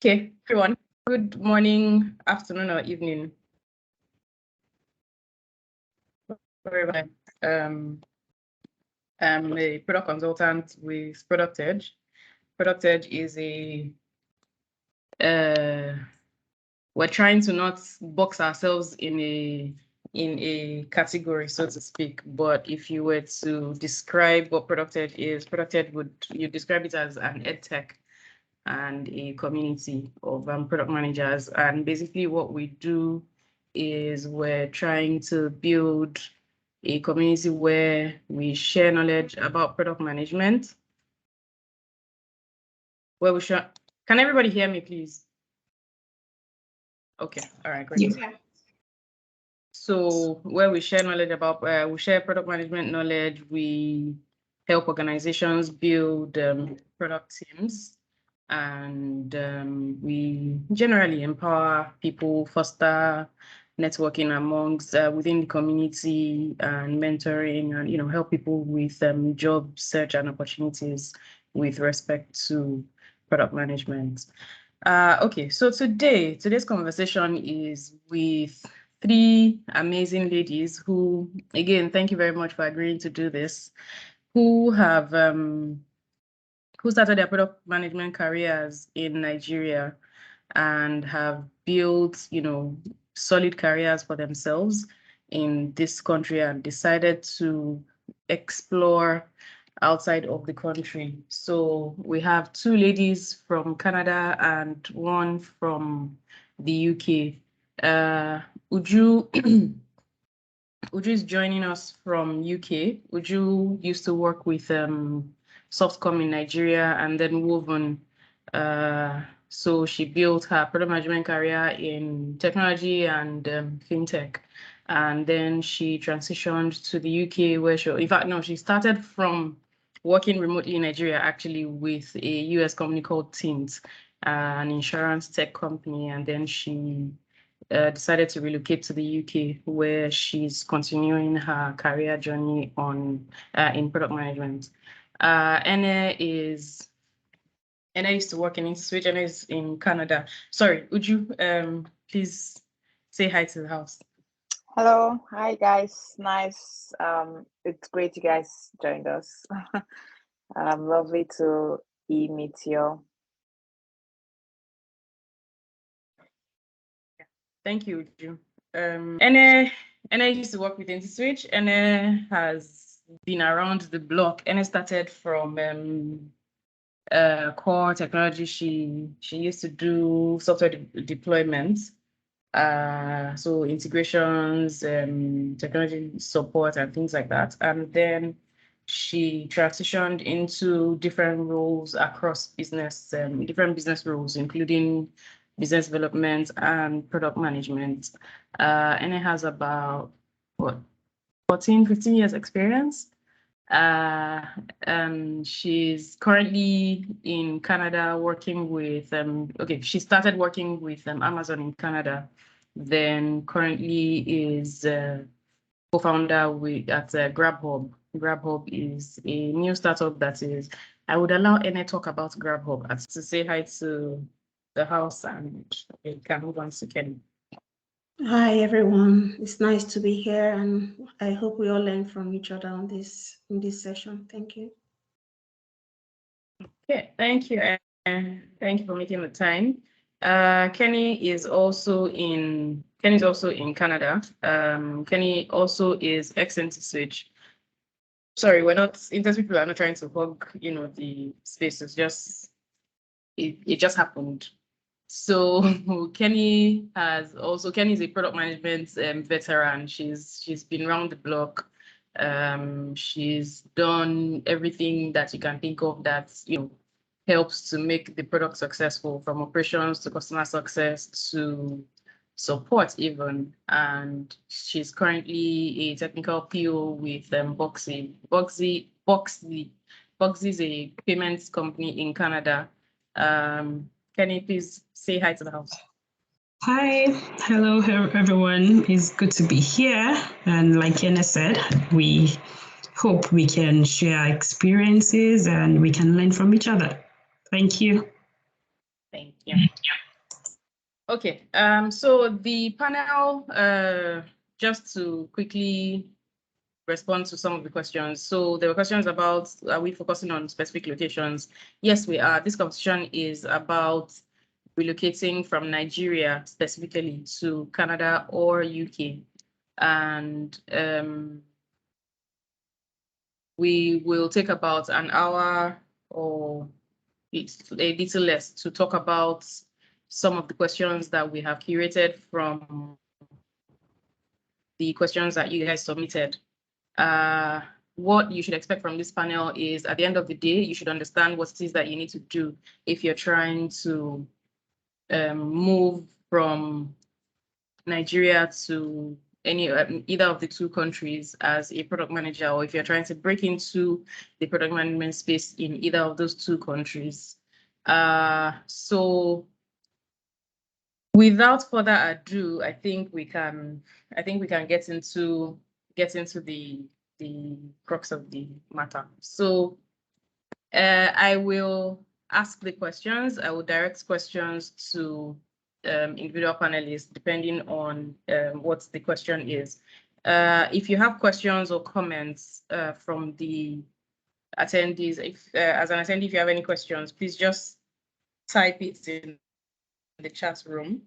Okay, everyone. Good morning, afternoon, or evening. Wherever. I'm a product consultant with ProduqtEdge. ProduqtEdge is we're trying to not box ourselves in a category, so to speak. But if you were to describe what ProduqtEdge is, you describe it as an edtech and a community of product managers. And basically what we do is we're trying to build a community where we share knowledge about product management. Where we share, can everybody hear me, please? Okay, all right, great. Yeah. So where we share knowledge about, we share product management knowledge, we help organizations build product teams, and we generally empower people, foster networking amongst within the community, and mentoring, and help people with job search and opportunities with respect to product management. Okay, so today's conversation is with three amazing ladies who, again, thank you very much for agreeing to do this, who have who started their product management careers in Nigeria and have built, solid careers for themselves in this country and decided to explore outside of the country. So we have two ladies from Canada and one from the UK. Uju is joining us from UK. Uju used to work with Softcom in Nigeria and then Woven. So she built her product management career in technology and fintech. And then she transitioned to the UK where she started from working remotely in Nigeria, actually, with a US company called Tint, an insurance tech company. And then she decided to relocate to the UK, where she's continuing her career journey in product management. Anna used to work in Switch. Anna is in Canada. Sorry, would you please say hi to the house? Hello, hi guys. Nice. It's great you guys joined us. Lovely to meet you. Thank you, Uju. Anna used to work with Switch. Anna has been around the block. Anna started from core technology. She used to do software deployment, so integrations, technology support, and things like that. And then she transitioned into different roles across business, different business roles, including business development and product management. And it has about 14, 15 years experience. She's currently in Canada working with, she started working with Amazon in Canada, then currently is co-founder at GrabHub. GrabHub is a new startup that is, I would allow Ene talk about GrabHub to say hi to the house, and we can move on to Kenny. Hi everyone, it's nice to be here, and I hope we all learn from each other in this session. Thank you. Okay, thank you, and thank you for making the time. Kenny is also in Canada. Kenny also is ex-Switch. Sorry, intense people are not trying to hog, the spaces. It just happened. So Kenny is a product management veteran. She's been around the block. She's done everything that you can think of that helps to make the product successful, from operations to customer success to support even. And she's currently a technical PO with Boxy. Boxy is a payments company in Canada. Kenny, please say hi to the house. Hi, hello everyone. It's good to be here. And like Kenna said, we hope we can share experiences and we can learn from each other. Thank you. Thank you. Okay, so the panel, just to quickly respond to some of the questions. So there were questions about, are we focusing on specific locations? Yes, we are. This conversation is about relocating from Nigeria specifically to Canada or UK. And we will take about an hour or a little less to talk about some of the questions that we have curated from the questions that you guys submitted. What you should expect from this panel is, at the end of the day, you should understand what it is that you need to do if you're trying to move from Nigeria to any either of the two countries as a product manager, or if you're trying to break into the product management space in either of those two countries. So without further ado, I think we can get into the crux of the matter. So I will ask the questions. I will direct questions to individual panelists depending on what the question is. If you have questions or comments from the attendees, as an attendee, if you have any questions, please just type it in the chat room.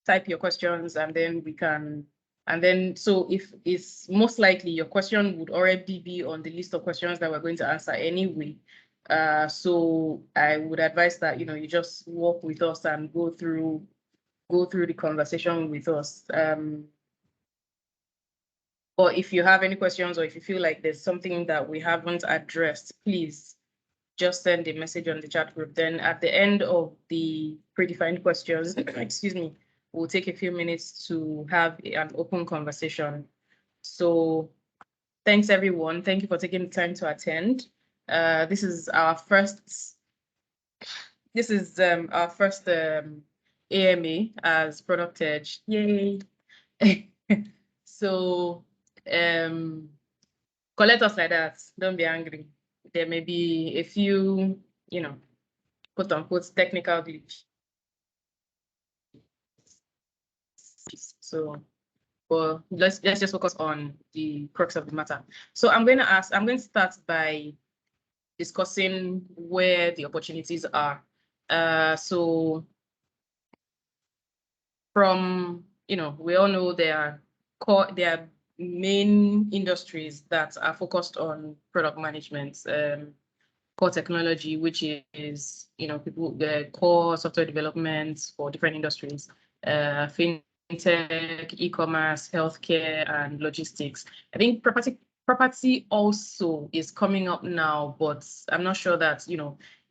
Type your questions, and then we can. And then, so if it's most likely your question would already be on the list of questions that we're going to answer anyway. So I would advise that you just walk with us and go through the conversation with us. Or if you have any questions, or if you feel like there's something that we haven't addressed, please just send a message on the chat group. Then at the end of the predefined questions, excuse me, we'll take a few minutes to have an open conversation. So thanks, everyone. Thank you for taking the time to attend. This is our first AMA as ProduqtEdge. Yay! So collect us like that. Don't be angry. There may be a few, quote unquote, technical glitch. So, but let's just focus on the crux of the matter. So I'm going to start by discussing where the opportunities are. So from, we all know there are main industries that are focused on product management, core technology, which is, the core software development for different industries, fintech, e-commerce, healthcare, and logistics. I think property also is coming up now, but I'm not sure that,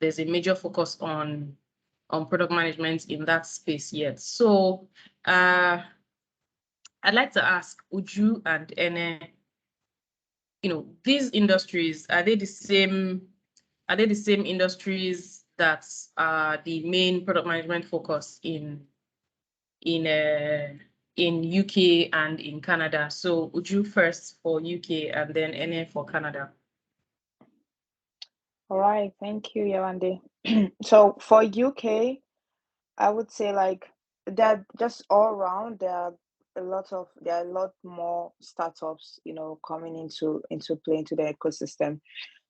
there's a major focus on product management in that space yet. So I'd like to ask Uju and Ene, these industries, are they the same industries that are the main product management focus in UK and in Canada? So Uju first for UK and then Ene for Canada. All right, thank you, Yawande. So for UK, I would say like that just all around there are a lot more startups, coming into play into the ecosystem.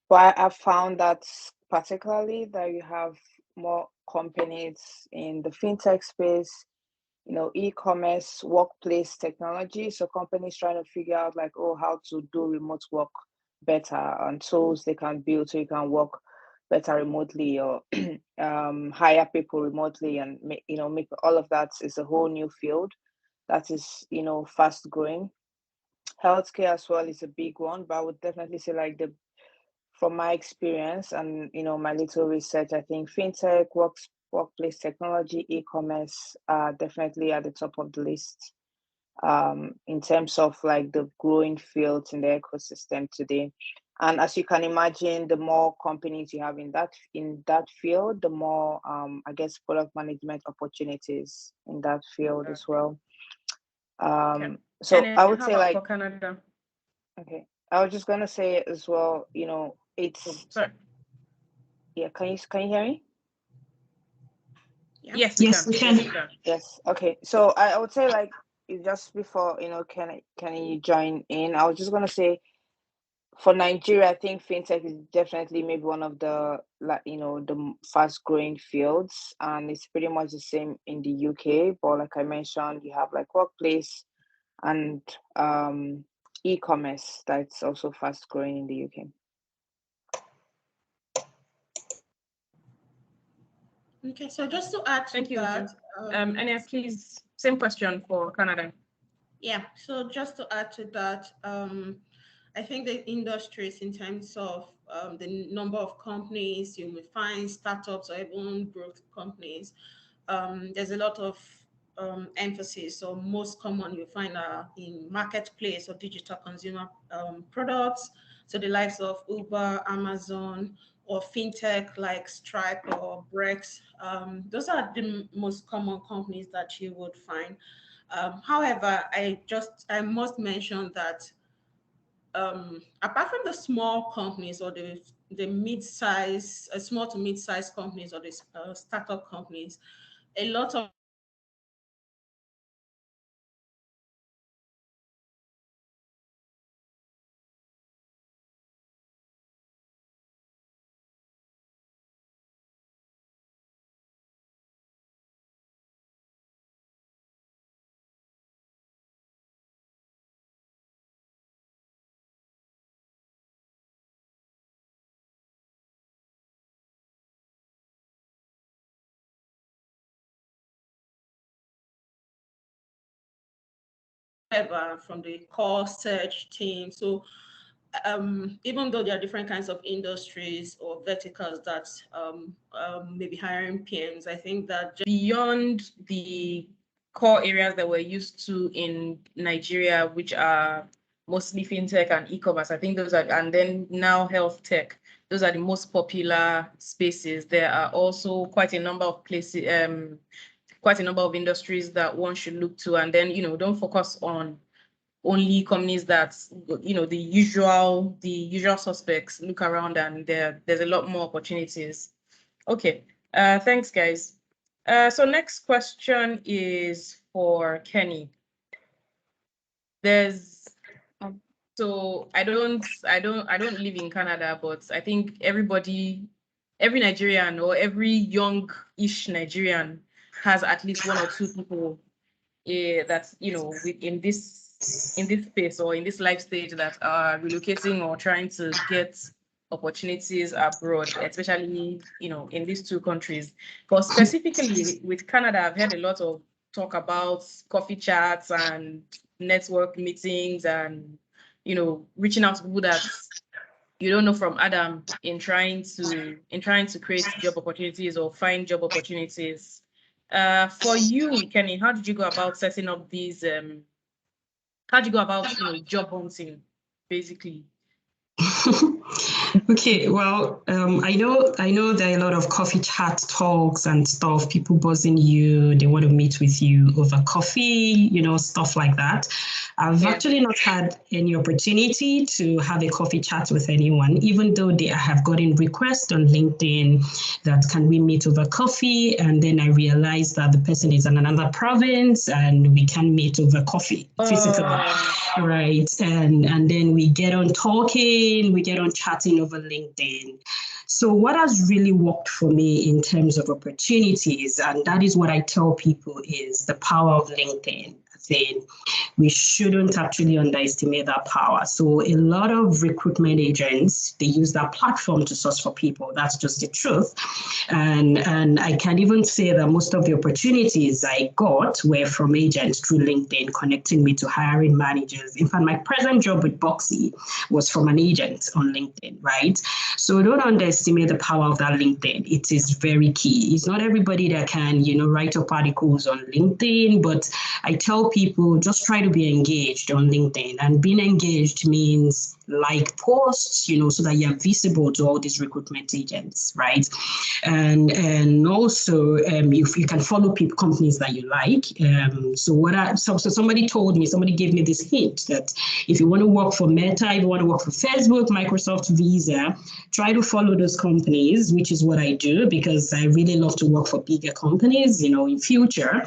But I found that particularly that you have more companies in the fintech space, e-commerce, workplace technology. So companies trying to figure out like, how to do remote work better and tools they can build so you can work better remotely or hire people remotely and make all of that is a whole new field that is, fast growing. Healthcare as well is a big one, but I would definitely say like from my experience and my little research, I think fintech, workplace technology, e-commerce are definitely at the top of the list in terms of like the growing fields in the ecosystem today. And as you can imagine, the more companies you have in that field, the more I guess product management opportunities in that field as well. Okay. So And I would how say about like for Canada? okay. I was just gonna say as well, it's Oh, sorry. yeah, can you hear me? Yeah. Yes, Yes, we can. Yes. Okay. So I would say, like, just before, can you join in? I was just gonna say, for Nigeria, I think fintech is definitely maybe one of the, like, the fast growing fields, and it's pretty much the same in the UK. But like I mentioned, you have like workplace and e-commerce that's also fast growing in the UK. Okay, so just to add to that, Anya, please, same question for Canada. Yeah, so just to add to that, I think the industries in terms of the number of companies you may find, startups or even growth companies, there's a lot of emphasis. So most common you find are in marketplace or digital consumer products. So the likes of Uber, Amazon, or fintech like Stripe or Brex. Those are the most common companies that you would find. However, I must mention that apart from the small companies or the mid-size, small to mid-size companies or the startup companies, a lot of from the core search team. So even though there are different kinds of industries or verticals that may be hiring PMs, I think that beyond the core areas that we're used to in Nigeria, which are mostly fintech and e-commerce, I think those are, and then now health tech, those are the most popular spaces. There are also quite a number of places, quite a number of industries that one should look to, and then, don't focus on only companies that, the usual suspects. Look around, and there's a lot more opportunities. Okay, thanks guys. So next question is for Kenny. So I don't live in Canada, but I think every Nigerian or every young-ish Nigerian has at least one or two people that's in this space or in this life stage that are relocating or trying to get opportunities abroad, especially in these two countries. But specifically with Canada, I've heard a lot of talk about coffee chats and network meetings and reaching out to people that you don't know from Adam in trying to create job opportunities or find job opportunities. For you, Kenny, how did you go about setting up these? How did you go about job hunting, basically? Okay, well, I know there are a lot of coffee chat talks and stuff, people buzzing you, they want to meet with you over coffee, stuff like that. I've actually not had any opportunity to have a coffee chat with anyone, even though I have gotten requests on LinkedIn that can we meet over coffee, and then I realized that the person is in another province and we can meet over coffee physically, right? And then we get on talking, we get on chatting over LinkedIn. So what has really worked for me in terms of opportunities, and that is what I tell people, is the power of LinkedIn. We shouldn't actually underestimate that power. So a lot of recruitment agents, they use that platform to source for people. That's just the truth. And I can even say that most of the opportunities I got were from agents through LinkedIn, connecting me to hiring managers. In fact, my present job with Boxy was from an agent on LinkedIn, right? So don't underestimate the power of that LinkedIn. It is very key. It's not everybody that can, write up articles on LinkedIn, but I tell people, just try to be engaged on LinkedIn. And being engaged means like posts, so that you're visible to all these recruitment agents, right? And also if you can follow companies that you like. So somebody gave me this hint that if you want to work for Meta, if you want to work for Facebook, Microsoft, Visa, try to follow those companies, which is what I do, because I really love to work for bigger companies, in future,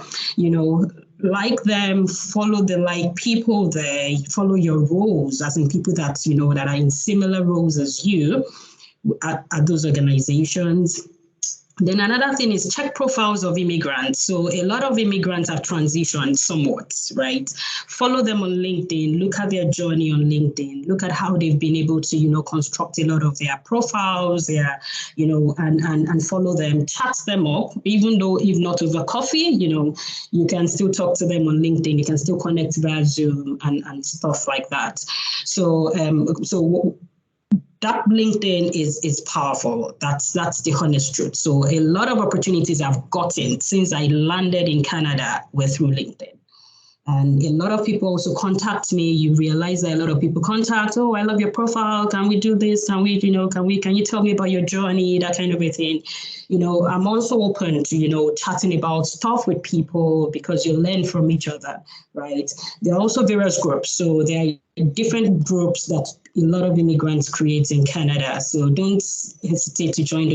like them, follow the like people there, follow your roles, as in people that, that are in similar roles as you at those organizations. Then another thing is check profiles of immigrants. So a lot of immigrants have transitioned somewhat, right? Follow them on LinkedIn, look at their journey on LinkedIn, look at how they've been able to, construct a lot of their profiles, and follow them, chat them up, even though if not over coffee, you can still talk to them on LinkedIn, you can still connect via Zoom and stuff like that. So, that LinkedIn is powerful. That's the honest truth. So a lot of opportunities I've gotten since I landed in Canada were through LinkedIn. And a lot of people also contact me. You realize that a lot of people contact, oh, I love your profile. Can we do this? Can we, can you tell me about your journey? That kind of a thing. I'm also open to, chatting about stuff with people, because you learn from each other, right? There are also various groups. So there are different groups that a lot of immigrants create in Canada. So don't hesitate to join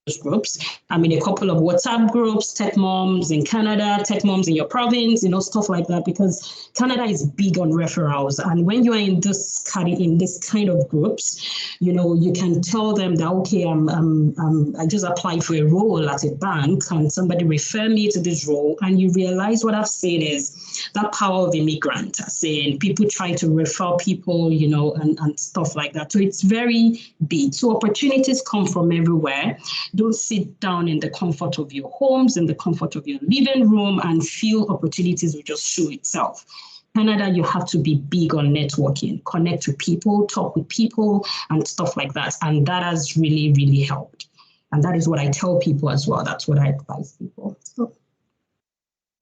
those groups. I'm in a couple of WhatsApp groups, Tech Moms in Canada, Tech Moms in your province, stuff like that, because Canada is big on referrals. And when you are in this kind of groups, you can tell them that, okay, I just applied for a role at a bank, and somebody refer me to this role. And you realize what I've said is that power of immigrant, saying people try to refer people, and stuff like that. So it's very big. So opportunities come from everywhere. Don't sit down in the comfort of your homes, in the comfort of your living room, and feel opportunities will just show itself. Canada, you have to be big on networking, connect to people, talk with people, and stuff like that. And that has really, really helped. And that is what I tell people as well. That's what I advise people. So.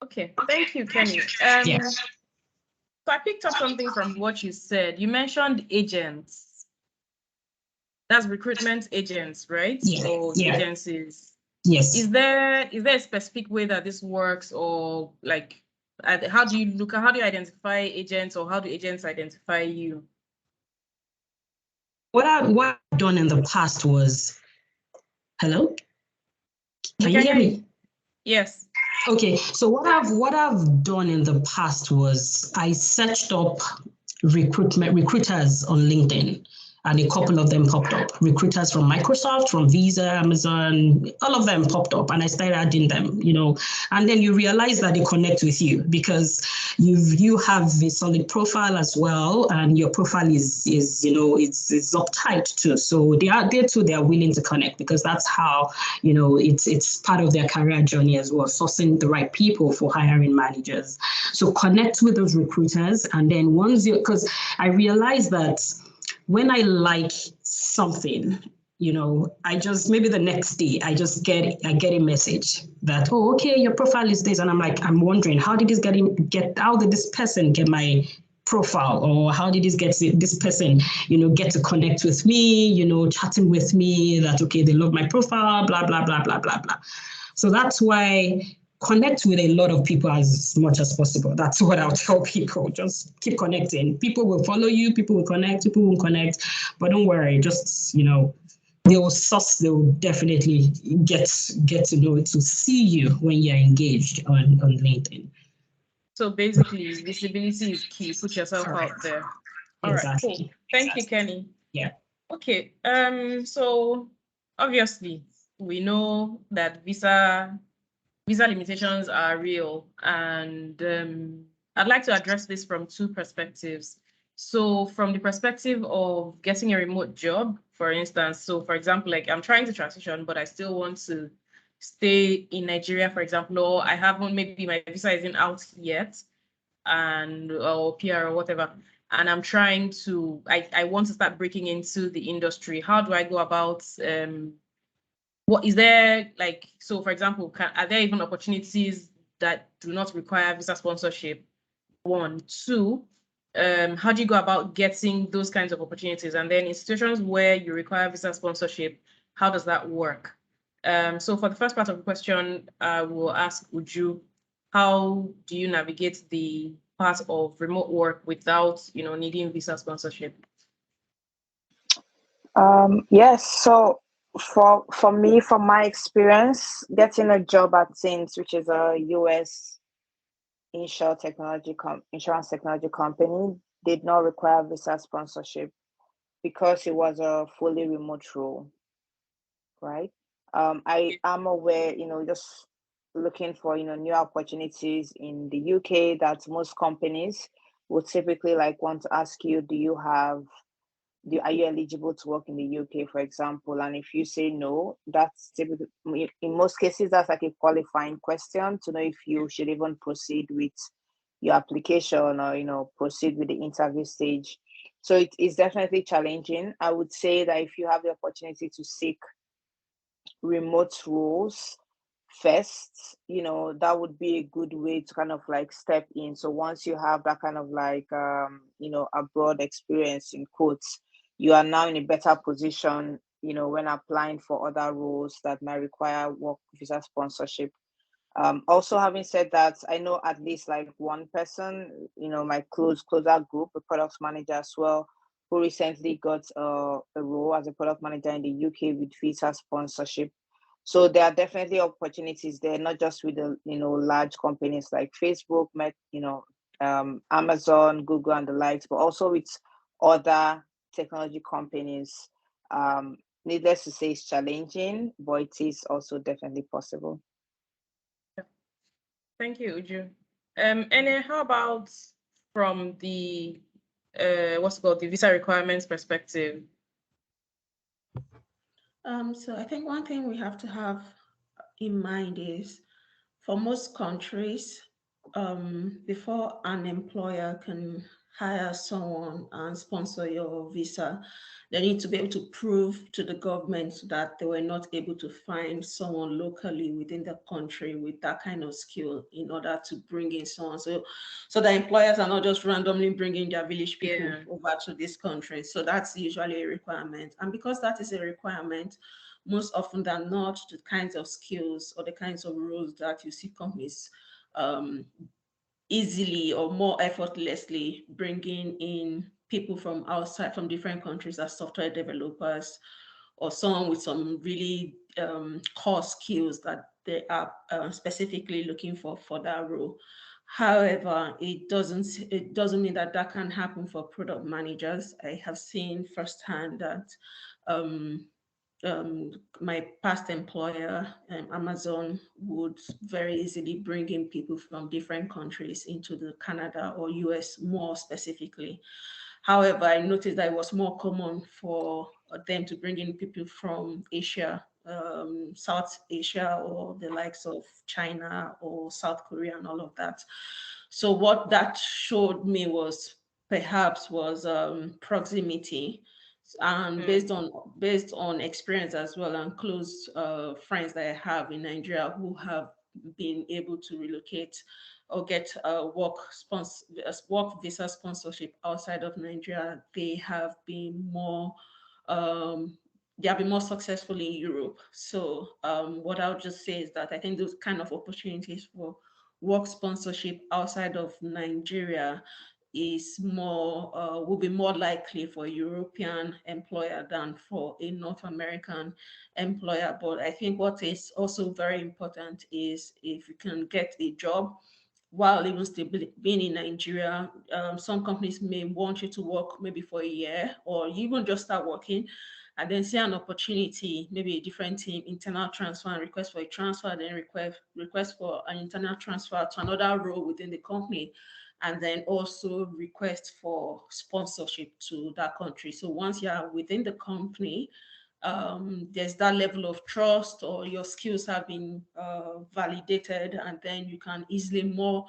Okay, thank you, Kenny. Yes. So I picked up something from what you said. You mentioned agents. That's recruitment agents, right? Yeah. Or agencies. Yes. Is there a specific way that this works, or like, how do you identify agents, or how do agents identify you? What I've done in the past was, hello? Can you hear me? Yes. Okay, so what I've done in the past was I searched up recruiters on LinkedIn, and a couple of them popped up. Recruiters from Microsoft, from Visa, Amazon, all of them popped up, and I started adding them, and then you realize that they connect with you because you have a solid profile as well, and your profile is it's uptight too. So they are willing to connect, because that's how, it's part of their career journey as well, sourcing the right people for hiring managers. So connect with those recruiters, and then because I realized that when I like something, I just, maybe the next day, I get a message that, oh, okay, your profile is this. And I'm wondering, how did this person get my profile, or how did this person, get to connect with me, chatting with me, that, okay, they love my profile, blah, blah, blah, blah, blah, blah. So that's why connect with a lot of people as much as possible. That's what I'll tell people. Just keep connecting. People will follow you, people will connect, people won't connect. But don't worry, just, they'll definitely get to know it, to see you when you're engaged on LinkedIn. So basically, visibility is key. Put yourself out there. All exactly. Right, cool. Thank you, Kenny. Yeah. Okay. So obviously, we know that visa limitations are real, and I'd like to address this from two perspectives. So from the perspective of getting a remote job, for instance, so for example, like I'm trying to transition, but I still want to stay in Nigeria, for example, or I haven't, maybe my visa isn't out yet, or PR or whatever, and I'm trying to, I want to start breaking into the industry. How do I go about what is there, like, so for example, are there even opportunities that do not require visa sponsorship? One, two, how do you go about getting those kinds of opportunities? And then in situations where you require visa sponsorship, how does that work? So for the first part of the question, I will ask Uju, how do you navigate the part of remote work without, needing visa sponsorship? Yes, so for me, from my experience, getting a job at Zins, which is a US insurance technology company, did not require visa sponsorship because it was a fully remote role, right? I am aware, just looking for, new opportunities in the UK, that most companies would typically like want to ask you, are you eligible to work in the UK, for example? And if you say no, that's typically, in most cases, that's like a qualifying question to know if you should even proceed with your application or, proceed with the interview stage. So it is definitely challenging. I would say that if you have the opportunity to seek remote roles first, that would be a good way to kind of like step in. So once you have that kind of like a broad experience in quotes, you are now in a better position, when applying for other roles that might require work visa sponsorship. Also, having said that, I know at least like one person, my closer group, a product manager as well, who recently got a role as a product manager in the UK with visa sponsorship. So there are definitely opportunities there, not just with the large companies like Facebook, Amazon, Google, and the likes, but also with other technology companies. Needless to say, it's challenging, but it is also definitely possible. Thank you, Uju. And then how about from the the visa requirements perspective? So I think one thing we have to have in mind is, for most countries, before an employer can hire someone and sponsor your visa, they need to be able to prove to the government that they were not able to find someone locally within the country with that kind of skill in order to bring in someone. So the employers are not just randomly bringing their village people over to this country. So that's usually a requirement. And because that is a requirement, most often than not, the kinds of skills or the kinds of roles that you see companies easily or more effortlessly bringing in people from outside, from different countries, as software developers or someone with some really core skills that they are specifically looking for that role. However, it doesn't mean that that can happen for product managers. I have seen firsthand that my past employer, Amazon, would very easily bring in people from different countries into the Canada or US more specifically. However, I noticed that it was more common for them to bring in people from Asia, South Asia, or the likes of China or South Korea and all of that. So what that showed me was proximity, and based on experience as well, and close friends that I have in Nigeria who have been able to relocate or get work visa sponsorship outside of Nigeria, they have been more successful in Europe. So what I'll just say is that I think those kind of opportunities for work sponsorship outside of Nigeria is will be more likely for a European employer than for a North American employer. But I think what is also very important is, if you can get a job while even still being in Nigeria, some companies may want you to work maybe for a year, or even just start working and then see an opportunity, maybe a different team, internal transfer, and request for a transfer, then request for an internal transfer to another role within the company, and then also request for sponsorship to that country. So once you are within the company, there's that level of trust, or your skills have been validated, and then you can more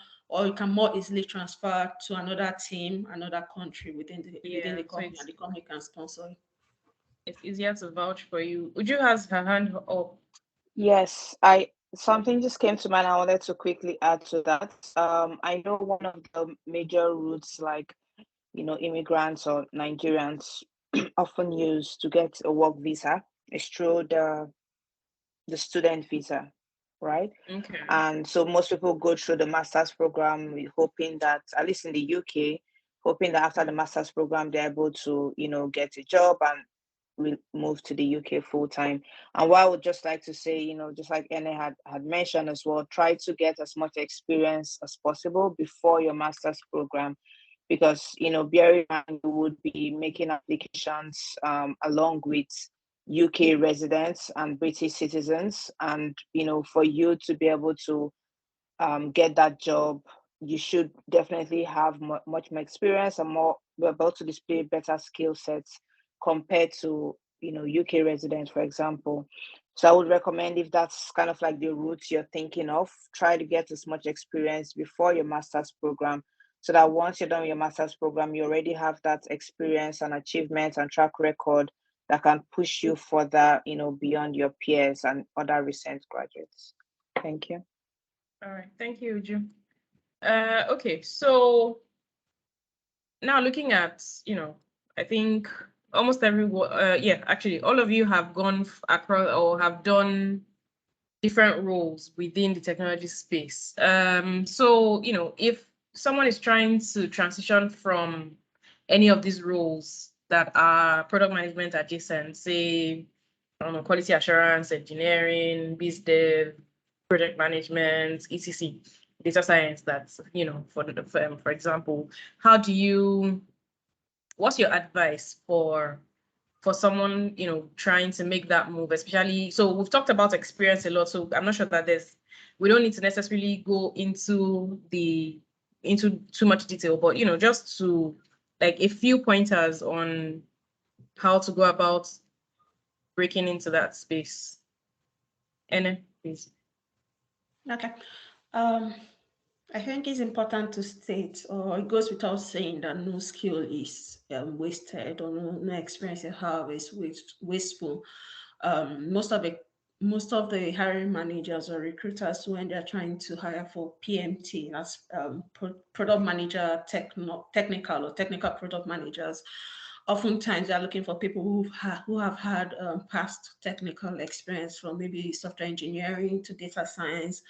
easily transfer to another team, another country within the company, and the company can sponsor you. It's easier to vouch for you. Uju has her hand up. Yes, Something just came to mind. I wanted to quickly add to that. I know one of the major routes, like immigrants or Nigerians often use to get a work visa is through the student visa, right? Okay. And so most people go through the master's program, hoping that, at least in the UK, hoping that after the master's program they're able to, get a job and move to the UK full time. And what I would just like to say, just like Ene had mentioned as well, try to get as much experience as possible before your master's program, because bear in mind you would be making applications along with UK residents and British citizens, and for you to be able to get that job, you should definitely have much more experience and more be able to display better skill sets compared to UK residents, for example. So I would recommend, if that's kind of like the route you're thinking of, try to get as much experience before your master's program, so that once you're done with your master's program, you already have that experience and achievement and track record that can push you further, beyond your peers and other recent graduates. Thank you. All right. Thank you, Uju. Okay, so now looking at, I think almost everyone, yeah, actually, all of you have gone across or have done different roles within the technology space. So, if someone is trying to transition from any of these roles that are product management adjacent, say, I don't know, quality assurance, engineering, biz dev, project management, etc., data science, that's, for example, what's your advice for someone, trying to make that move, especially, so we've talked about experience a lot, so I'm not sure that we don't need to necessarily go into too much detail, but, just to like a few pointers on how to go about breaking into that space. Ene, please. Okay. I think it's important to state, or it goes without saying, that no skill is wasted, or no experience you have is wasteful. Most of the hiring managers or recruiters, when they're trying to hire for PMT, that's product manager, technical or technical product managers, oftentimes they're looking for people who have had past technical experience from maybe software engineering to data science,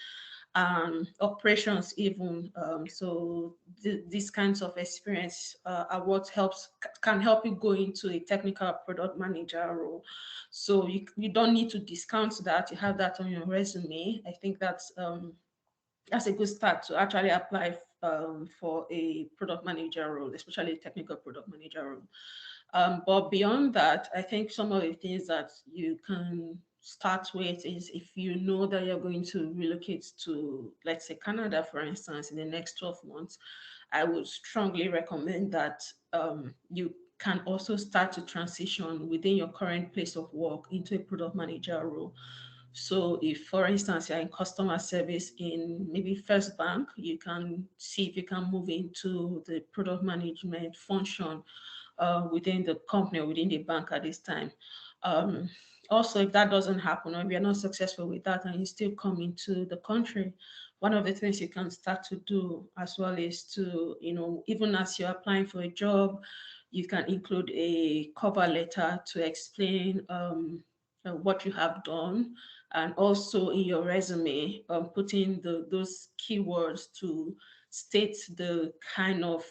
operations even. So these kinds of experience are what can help you go into a technical product manager role. So you don't need to discount that. You have that on your resume. I think that's a good start to actually apply for a product manager role, especially a technical product manager role. But beyond that, I think some of the things that you can start with is, if you know that you're going to relocate to, let's say, Canada, for instance, in the next 12 months, I would strongly recommend that you can also start to transition within your current place of work into a product manager role. So if, for instance, you're in customer service in maybe First Bank, you can see if you can move into the product management function within the company or within the bank at this time. Also, if that doesn't happen, or if you're not successful with that and you still come into the country, one of the things you can start to do as well is to, even as you're applying for a job, you can include a cover letter to explain what you have done, and also in your resume, putting those keywords to state the kind of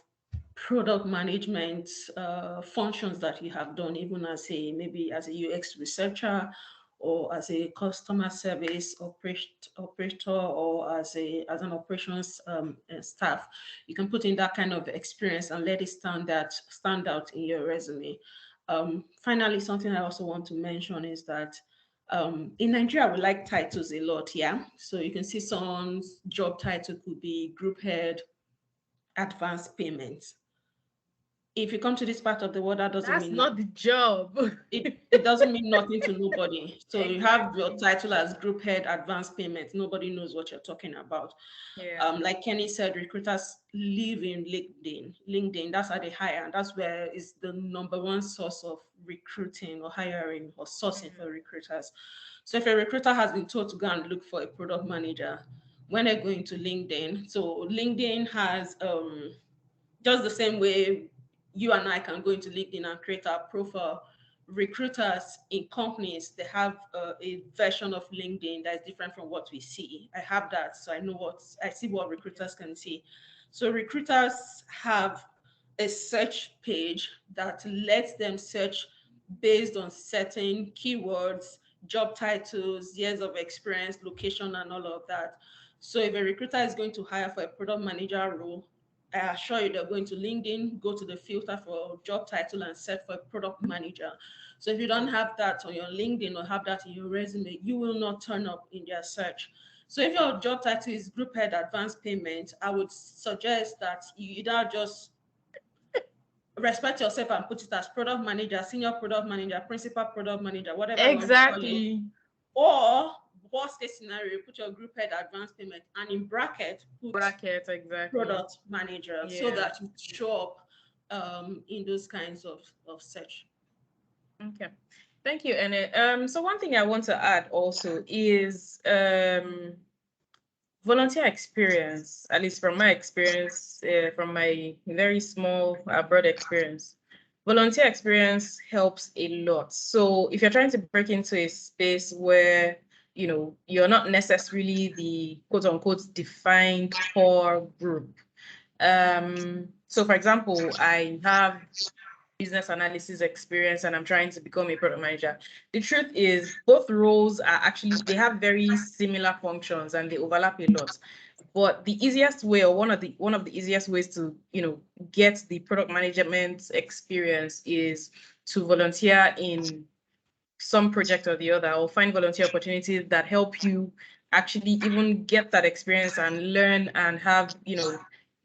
product management functions that you have done, even as maybe as a UX researcher, or as a customer service operator, or as an operations staff. You can put in that kind of experience and let it stand out in your resume. Finally, something I also want to mention is that in Nigeria, we like titles a lot, yeah? So you can see someone's job title could be group head, advanced payments. if you come to this part of the world, that doesn't That's mean not the job. it doesn't mean nothing to nobody. So you have your Exactly. title as group head, advanced payment. Nobody knows what you're talking about. Yeah. Like Kenny said, recruiters live in LinkedIn. LinkedIn, that's how they hire, and that's where is the number one source of recruiting or hiring or sourcing for recruiters. So if a recruiter has been told to go and look for a product manager, when they're going to LinkedIn, so LinkedIn has just the same way you and I can go into LinkedIn and create our profile. Recruiters in companies, they have a version of LinkedIn that is different from what we see. I have that, so I see what recruiters can see. So recruiters have a search page that lets them search based on certain keywords, job titles, years of experience, location, and all of that. So if a recruiter is going to hire for a product manager role, I assure you they're going to LinkedIn, go to the filter for job title and search for product manager. So if you don't have that on your LinkedIn or have that in your resume, you will not turn up in their search. So if your job title is group head advanced payment, I would suggest that you either just respect yourself and put it as product manager, senior product manager, principal product manager, whatever you want to call it. Exactly. Or worst case scenario, put your group head advanced payment and in bracket put Bracket, exactly. product manager, so Yeah. that you show up in those kinds of search. Okay. Thank you, Ene. So one thing I want to add also is volunteer experience, at least from my experience, from my very small abroad experience. Volunteer experience helps a lot. So if you're trying to break into a space where you're not necessarily the quote unquote defined core group. So for example, I have business analysis experience and I'm trying to become a product manager. The truth is both roles are actually, they have very similar functions and they overlap a lot. But the easiest way, or one of the easiest ways to get the product management experience is to volunteer in some project or the other, or find volunteer opportunities that help you actually even get that experience and learn and have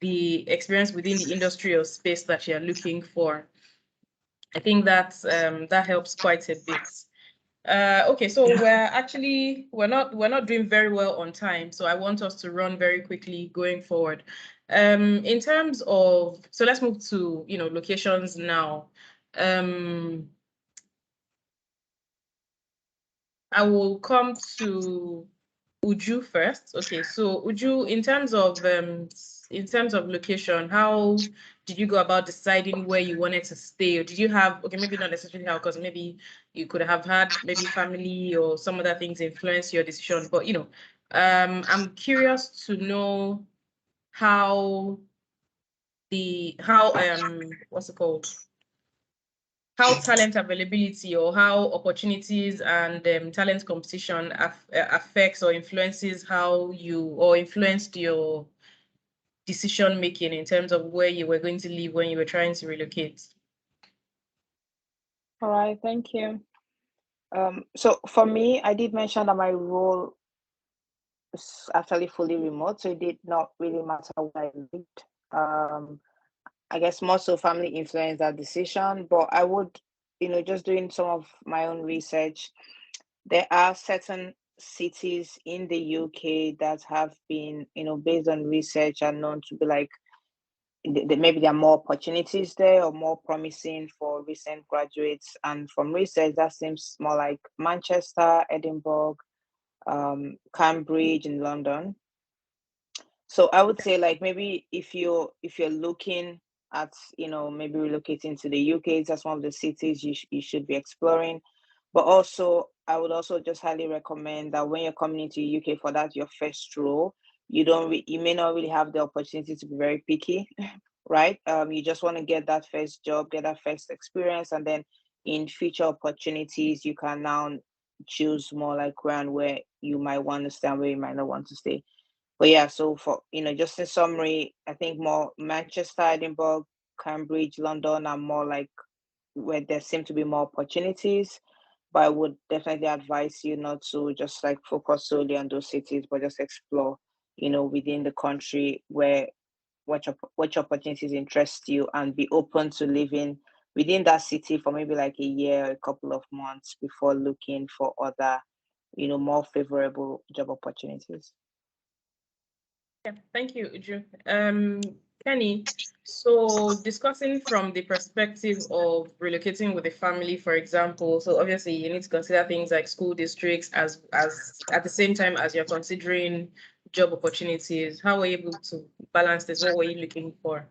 the experience within the industry or space that you're looking for. I think that helps quite a bit. Okay, so we're not doing very well on time, so I want us to run very quickly going forward. In terms of, so let's move to locations now. I will come to Uju first. Okay, so Uju, in terms of location, how did you go about deciding where you wanted to stay? Or did you have, okay, maybe not necessarily how, because maybe you could have had maybe family or some other things influence your decision. But I'm curious to know how what's it called? How talent availability or how opportunities and talent competition affects or influences how you, or influenced your decision making in terms of where you were going to live when you were trying to relocate. All right, thank you. So for me, I did mention that my role is actually fully remote, so it did not really matter where I lived. I guess more so family influenced that decision, but I would, just doing some of my own research, there are certain cities in the UK that have been, based on research and known to be like, maybe there are more opportunities there or more promising for recent graduates. And from research, that seems more like Manchester, Edinburgh, Cambridge, and London. So I would say like maybe if you're looking at maybe relocating to the UK, that's one of the cities you should be exploring. But also I would also just highly recommend that when you're coming into UK for that your first role, you may not really have the opportunity to be very picky, right? You just want to get that first job, get that first experience, and then in future opportunities you can now choose more like where you might want to stay and where you might not want to stay. But yeah, so for just in summary, I think more Manchester, Edinburgh, Cambridge, London are more like where there seem to be more opportunities. But I would definitely advise you not to just like focus solely on those cities, but just explore, within the country which opportunities interest you, and be open to living within that city for maybe like a year, a couple of months before looking for other, more favorable job opportunities. Yeah, thank you, Uju. Kenny, so discussing from the perspective of relocating with a family, for example, so obviously you need to consider things like school districts as at the same time as you're considering job opportunities. How were you able to balance this? What were you looking for?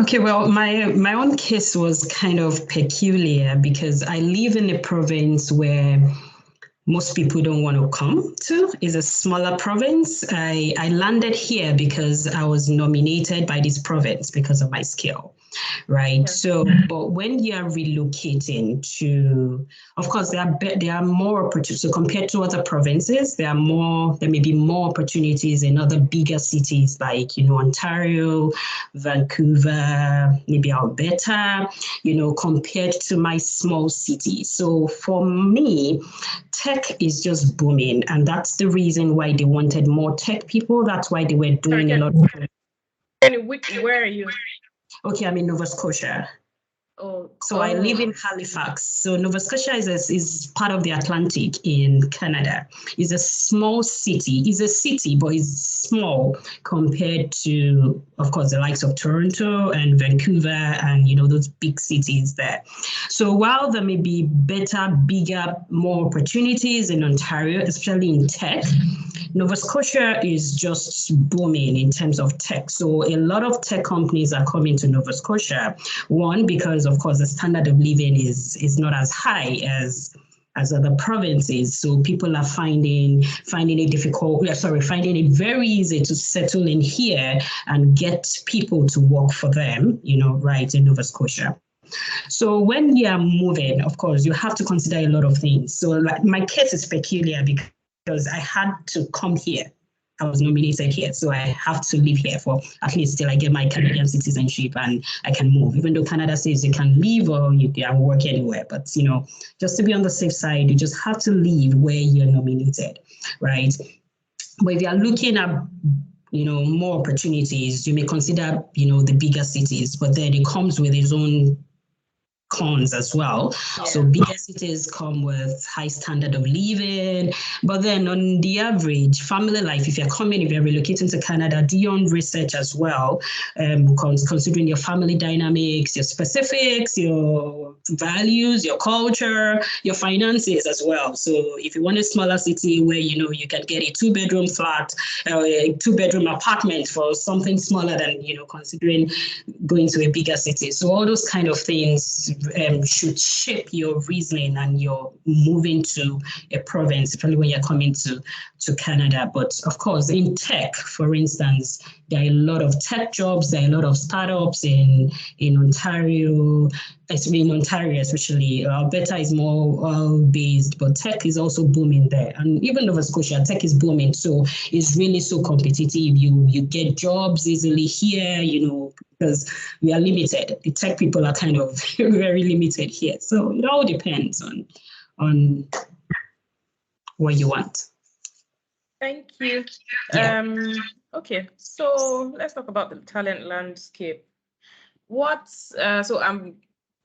Okay, well, my own case was kind of peculiar because I live in a province where most people don't want to come to. It's a smaller province. I landed here because I was nominated by this province because of my skill, right? Yeah. So, but when you are relocating to, of course, there are more opportunities. So compared to other provinces, there may be more opportunities in other bigger cities like, Ontario, Vancouver, maybe Alberta, compared to my small city. So for me, tech is just booming, and that's the reason why they wanted more tech people. That's why they were doing a lot of. Where are you? Okay, I'm in Nova Scotia. So I live in Halifax. So Nova Scotia is part of the Atlantic in Canada. It's a small city. It's a city, but it's small compared to, of course, the likes of Toronto and Vancouver and, those big cities there. So while there may be better, bigger, more opportunities in Ontario, especially in tech, Nova Scotia is just booming in terms of tech. So a lot of tech companies are coming to Nova Scotia. One, because of course the standard of living is not as high as other provinces. So people are finding it very easy to settle in here and get people to work for them, right in Nova Scotia. So when you are moving, of course, you have to consider a lot of things. So like my case is peculiar because I had to come here. I was nominated here, so I have to live here for at least till I get my Canadian citizenship and I can move. Even though Canada says you can leave or you can work anywhere, but just to be on the safe side, you just have to leave where you're nominated, right? But if you are looking at more opportunities, you may consider the bigger cities, but then it comes with its own cons as well. Yeah. So bigger cities come with high standard of living, but then on the average family life, if you're relocating to Canada, do your own research as well, considering your family dynamics, your specifics, your values, your culture, your finances as well. So if you want a smaller city where you can get a 2-bedroom flat, a 2-bedroom apartment for something smaller than considering going to a bigger city. So all those kind of things should shape your reasoning and your moving to a province, especially when you're coming to Canada. But of course, in tech, for instance, there are a lot of tech jobs, there are a lot of startups in Ontario, especially. Alberta is more oil-based, but tech is also booming there. And even Nova Scotia, tech is booming. So it's really so competitive. You get jobs easily here, because we are limited. The tech people are kind of very limited here. So it all depends on what you want. Thank you. Yeah. Okay, so let's talk about the talent landscape.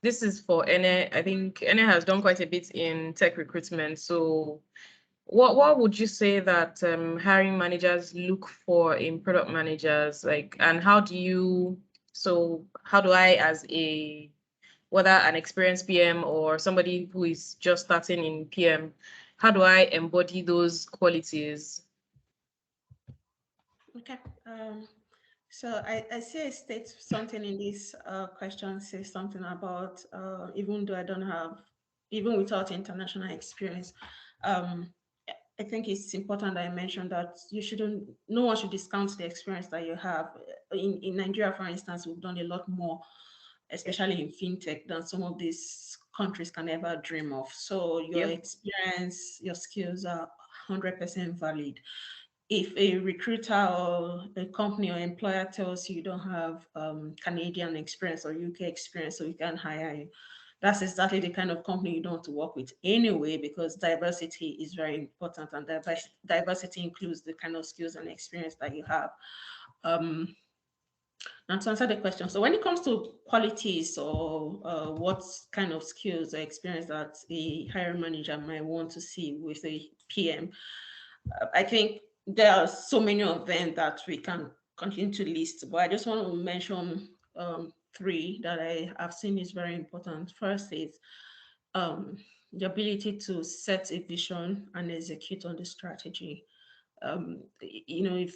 This is for Ene. I think Ene has done quite a bit in tech recruitment. So what would you say that hiring managers look for in product managers? And how do I, as whether an experienced PM or somebody who is just starting in PM, how do I embody those qualities? Okay. So I see I state something in this question, say something about even though I don't have, even without international experience, I think it's important that I mentioned that no one should discount the experience that you have. In Nigeria, for instance, we've done a lot more, especially in fintech, than some of these countries can ever dream of. So your experience, your skills are 100% valid. If a recruiter or a company or employer tells you don't have Canadian experience or UK experience, so we can hire you, that's exactly the kind of company you don't want to work with anyway, because diversity is very important, and diversity includes the kind of skills and experience that you have. Now, to answer the question, so when it comes to qualities or what kind of skills or experience that a hiring manager might want to see with a PM, I think there are so many of them that we can continue to list, but I just want to mention three that I have seen is very important. First is the ability to set a vision and execute on the strategy. If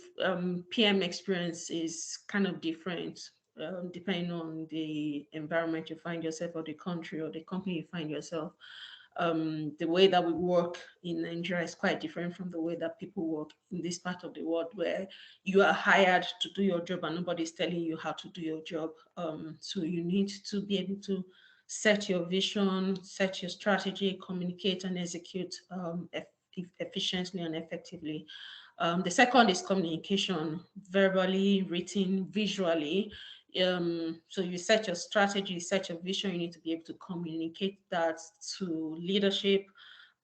PM experience is kind of different depending on the environment you find yourself or the country or the company you find yourself. The way that we work in Nigeria is quite different from the way that people work in this part of the world, where you are hired to do your job and nobody's telling you how to do your job. So you need to be able to set your vision, set your strategy, communicate and execute efficiently and effectively. The second is communication, verbally, written, visually. So you set your strategy, set your vision, you need to be able to communicate that to leadership,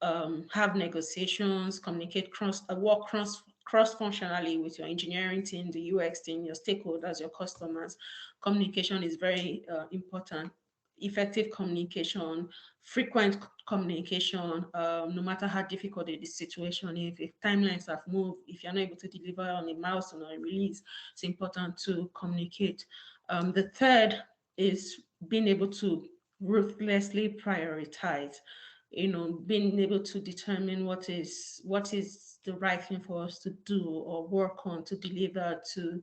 have negotiations, communicate work cross-functionally with your engineering team, the UX team, your stakeholders, your customers. Communication is very important. Effective communication, frequent communication, no matter how difficult the situation, if timelines have moved, if you're not able to deliver on a milestone or a release, it's important to communicate. The third is being able to ruthlessly prioritize, being able to determine what is the right thing for us to do or work on to deliver to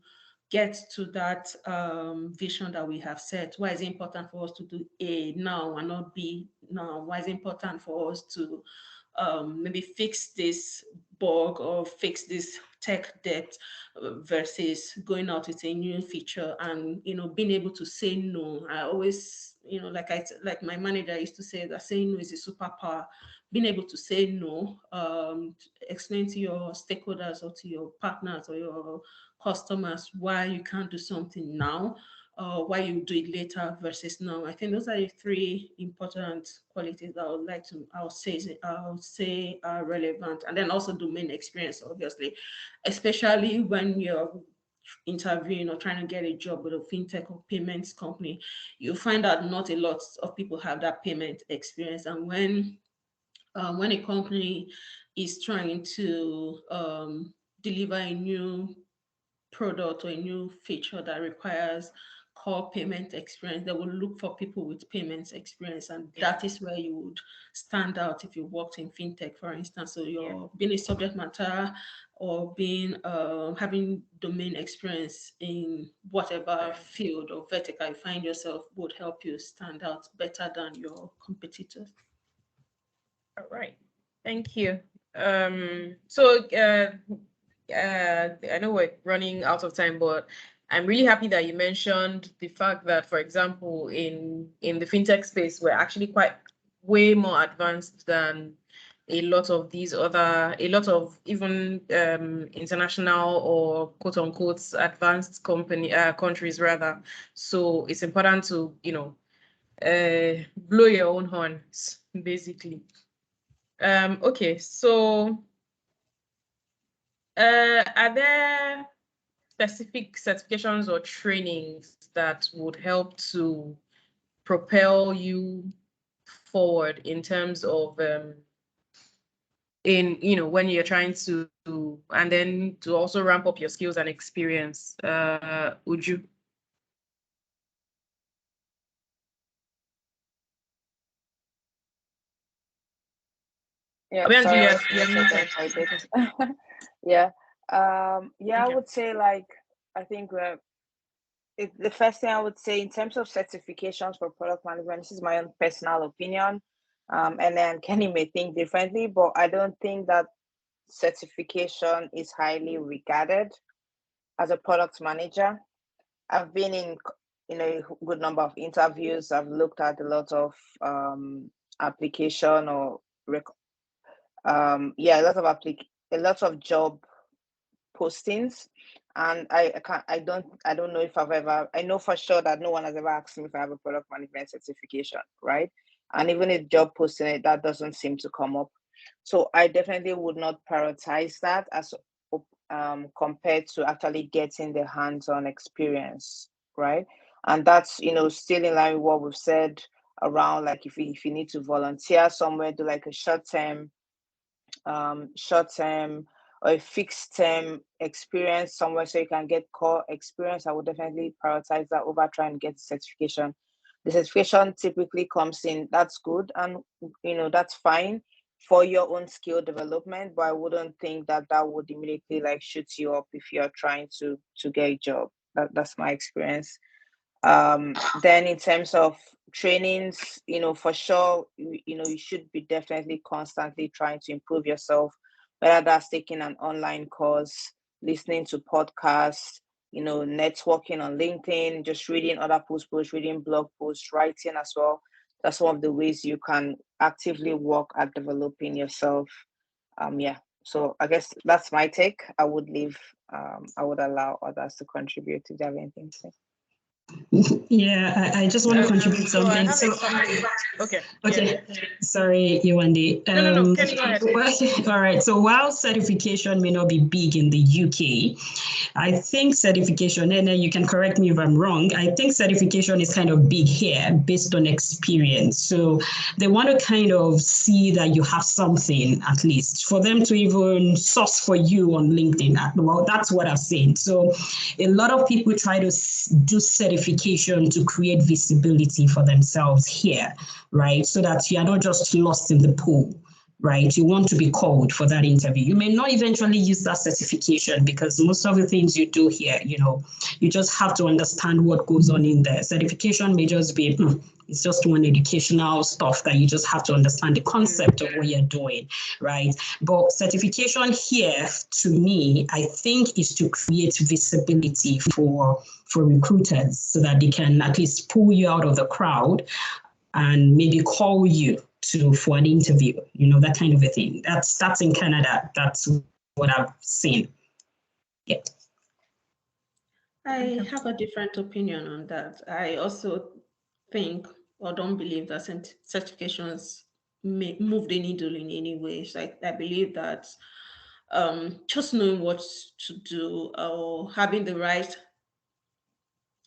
get to that vision that we have set. Why is it important for us to do A now and not B now? Why is it important for us to maybe fix this bug or fix this tech debt versus going out with a new feature and being able to say no? I always like my manager used to say that saying no is a superpower. Being able to say no, explain to your stakeholders or to your partners or your customers why you can't do something now, why you do it later versus now. I think those are the three important qualities that I would say are relevant. And then also domain experience, obviously, especially when you're interviewing or trying to get a job with a fintech or payments company, you find out not a lot of people have that payment experience. And when a company is trying to deliver a new product or a new feature that requires core payment experience, they will look for people with payments experience, and that is where you would stand out if you worked in fintech, for instance. So you're being a subject matter or being having domain experience in whatever field or vertical you find yourself would help you stand out better than your competitors. All right, thank you. I know we're running out of time, but I'm really happy that you mentioned the fact that, for example, in the fintech space, we're actually quite way more advanced than a lot of even international or quote unquote advanced countries rather. So it's important to blow your own horns, basically. Okay, so are there specific certifications or trainings that would help to propel you forward in terms of when you're trying to and then to also ramp up your skills and experience? Would you? Yeah, Well, sorry, Juliet, I yeah. I would say I think the first thing I would say in terms of certifications for product management, this is my own personal opinion. And then Kenny may think differently, but I don't think that certification is highly regarded as a product manager. I've been in a good number of interviews. I've looked at a lot of application or a lot of job postings, and I don't know if I know for sure that no one has ever asked me if I have a product management certification, right? And even if job posting it, that doesn't seem to come up. So I definitely would not prioritize that as compared to actually getting the hands-on experience right? And that's, still in line with what we've said around, like, if you need to volunteer somewhere, do like a short term or a fixed term experience somewhere so you can get core experience, I would definitely prioritize that over trying to get the certification. The certification typically comes in, that's good, and that's fine for your own skill development, but I wouldn't think that would immediately like shoot you up if you're trying to get a job. That's my experience. Then in terms of trainings, for sure, you should be definitely constantly trying to improve yourself, whether that's taking an online course, listening to podcasts, networking on LinkedIn, just reading other people's posts, reading blog posts, writing as well. That's one of the ways you can actively work at developing yourself. Yeah. So I guess that's my take. I would allow others to contribute if they have anything to say. Yeah, I just want to contribute So I something. have a summary. Okay. Okay. Sorry, Yewande. No. Kenny, go ahead. All right. So while certification may not be big in the UK, I think certification, and you can correct me if I'm wrong, I think certification is kind of big here based on experience. So they want to kind of see that you have something, at least, for them to even source for you on LinkedIn. Well, that's what I've seen. So a lot of people try to do certification to create visibility for themselves here, right? So that you are not just lost in the pool, right? You want to be called for that interview. You may not eventually use that certification because most of the things you do here, you just have to understand what goes on in there. Certification may just be, it's just one educational stuff that you just have to understand the concept of what you're doing, right? But certification here, to me, I think is to create visibility for recruiters so that they can at least pull you out of the crowd and maybe call you for an interview, that kind of a thing. That's in Canada. That's what I've seen. Yeah. I have a different opinion on that. I also think or don't believe that certifications move the needle in any way. So I believe that just knowing what to do or having the right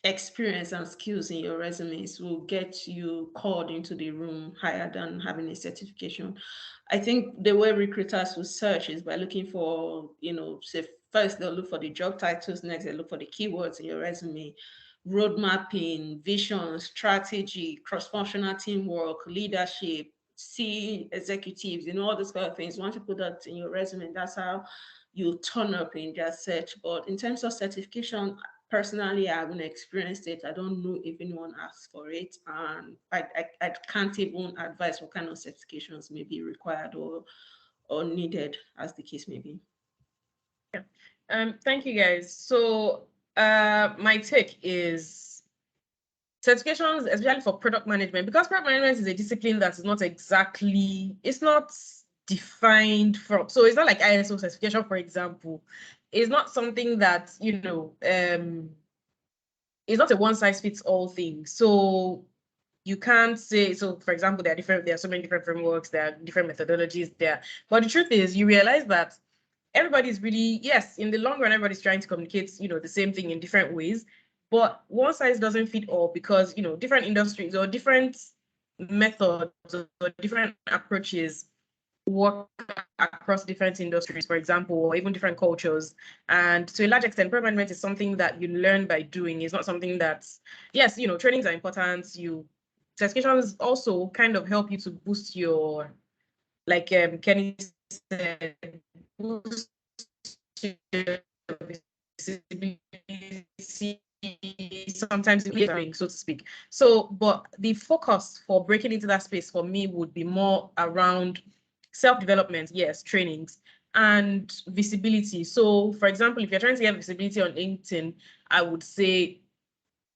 experience and skills in your resumes will get you called into the room higher than having a certification. I think the way recruiters will search is by looking for, say first they'll look for the job titles, next they look for the keywords in your resume, road mapping, vision, strategy, cross-functional teamwork, leadership, see executives, all those kind of things. Once you put that in your resume, that's how you turn up in their search. But in terms of certification, personally, I haven't experienced it. I don't know if anyone asks for it, and I can't even advise what kind of certifications may be required or needed, as the case may be. Yeah. Thank you, guys. So my take is certifications, especially for product management, because product management is a discipline that is not exactly, it's not defined from, so it's not like ISO certification, for example. It's not something that, it's not a one-size-fits-all thing. So you can't say, so for example, there are so many different frameworks, there are different methodologies there. But the truth is, you realize that everybody's really, yes, in the long run, everybody's trying to communicate, the same thing in different ways. But one size doesn't fit all because, different industries or different methods or different approaches work across different industries, for example, or even different cultures. And to a large extent, product management is something that you learn by doing. It's not something that's, yes, trainings are important. Certifications also kind of help you to boost your, like Kenny said, boost your visibility, sometimes so to speak. So, but the focus for breaking into that space for me would be more around self-development, yes, trainings, and visibility. So, for example, if you're trying to get visibility on LinkedIn, I would say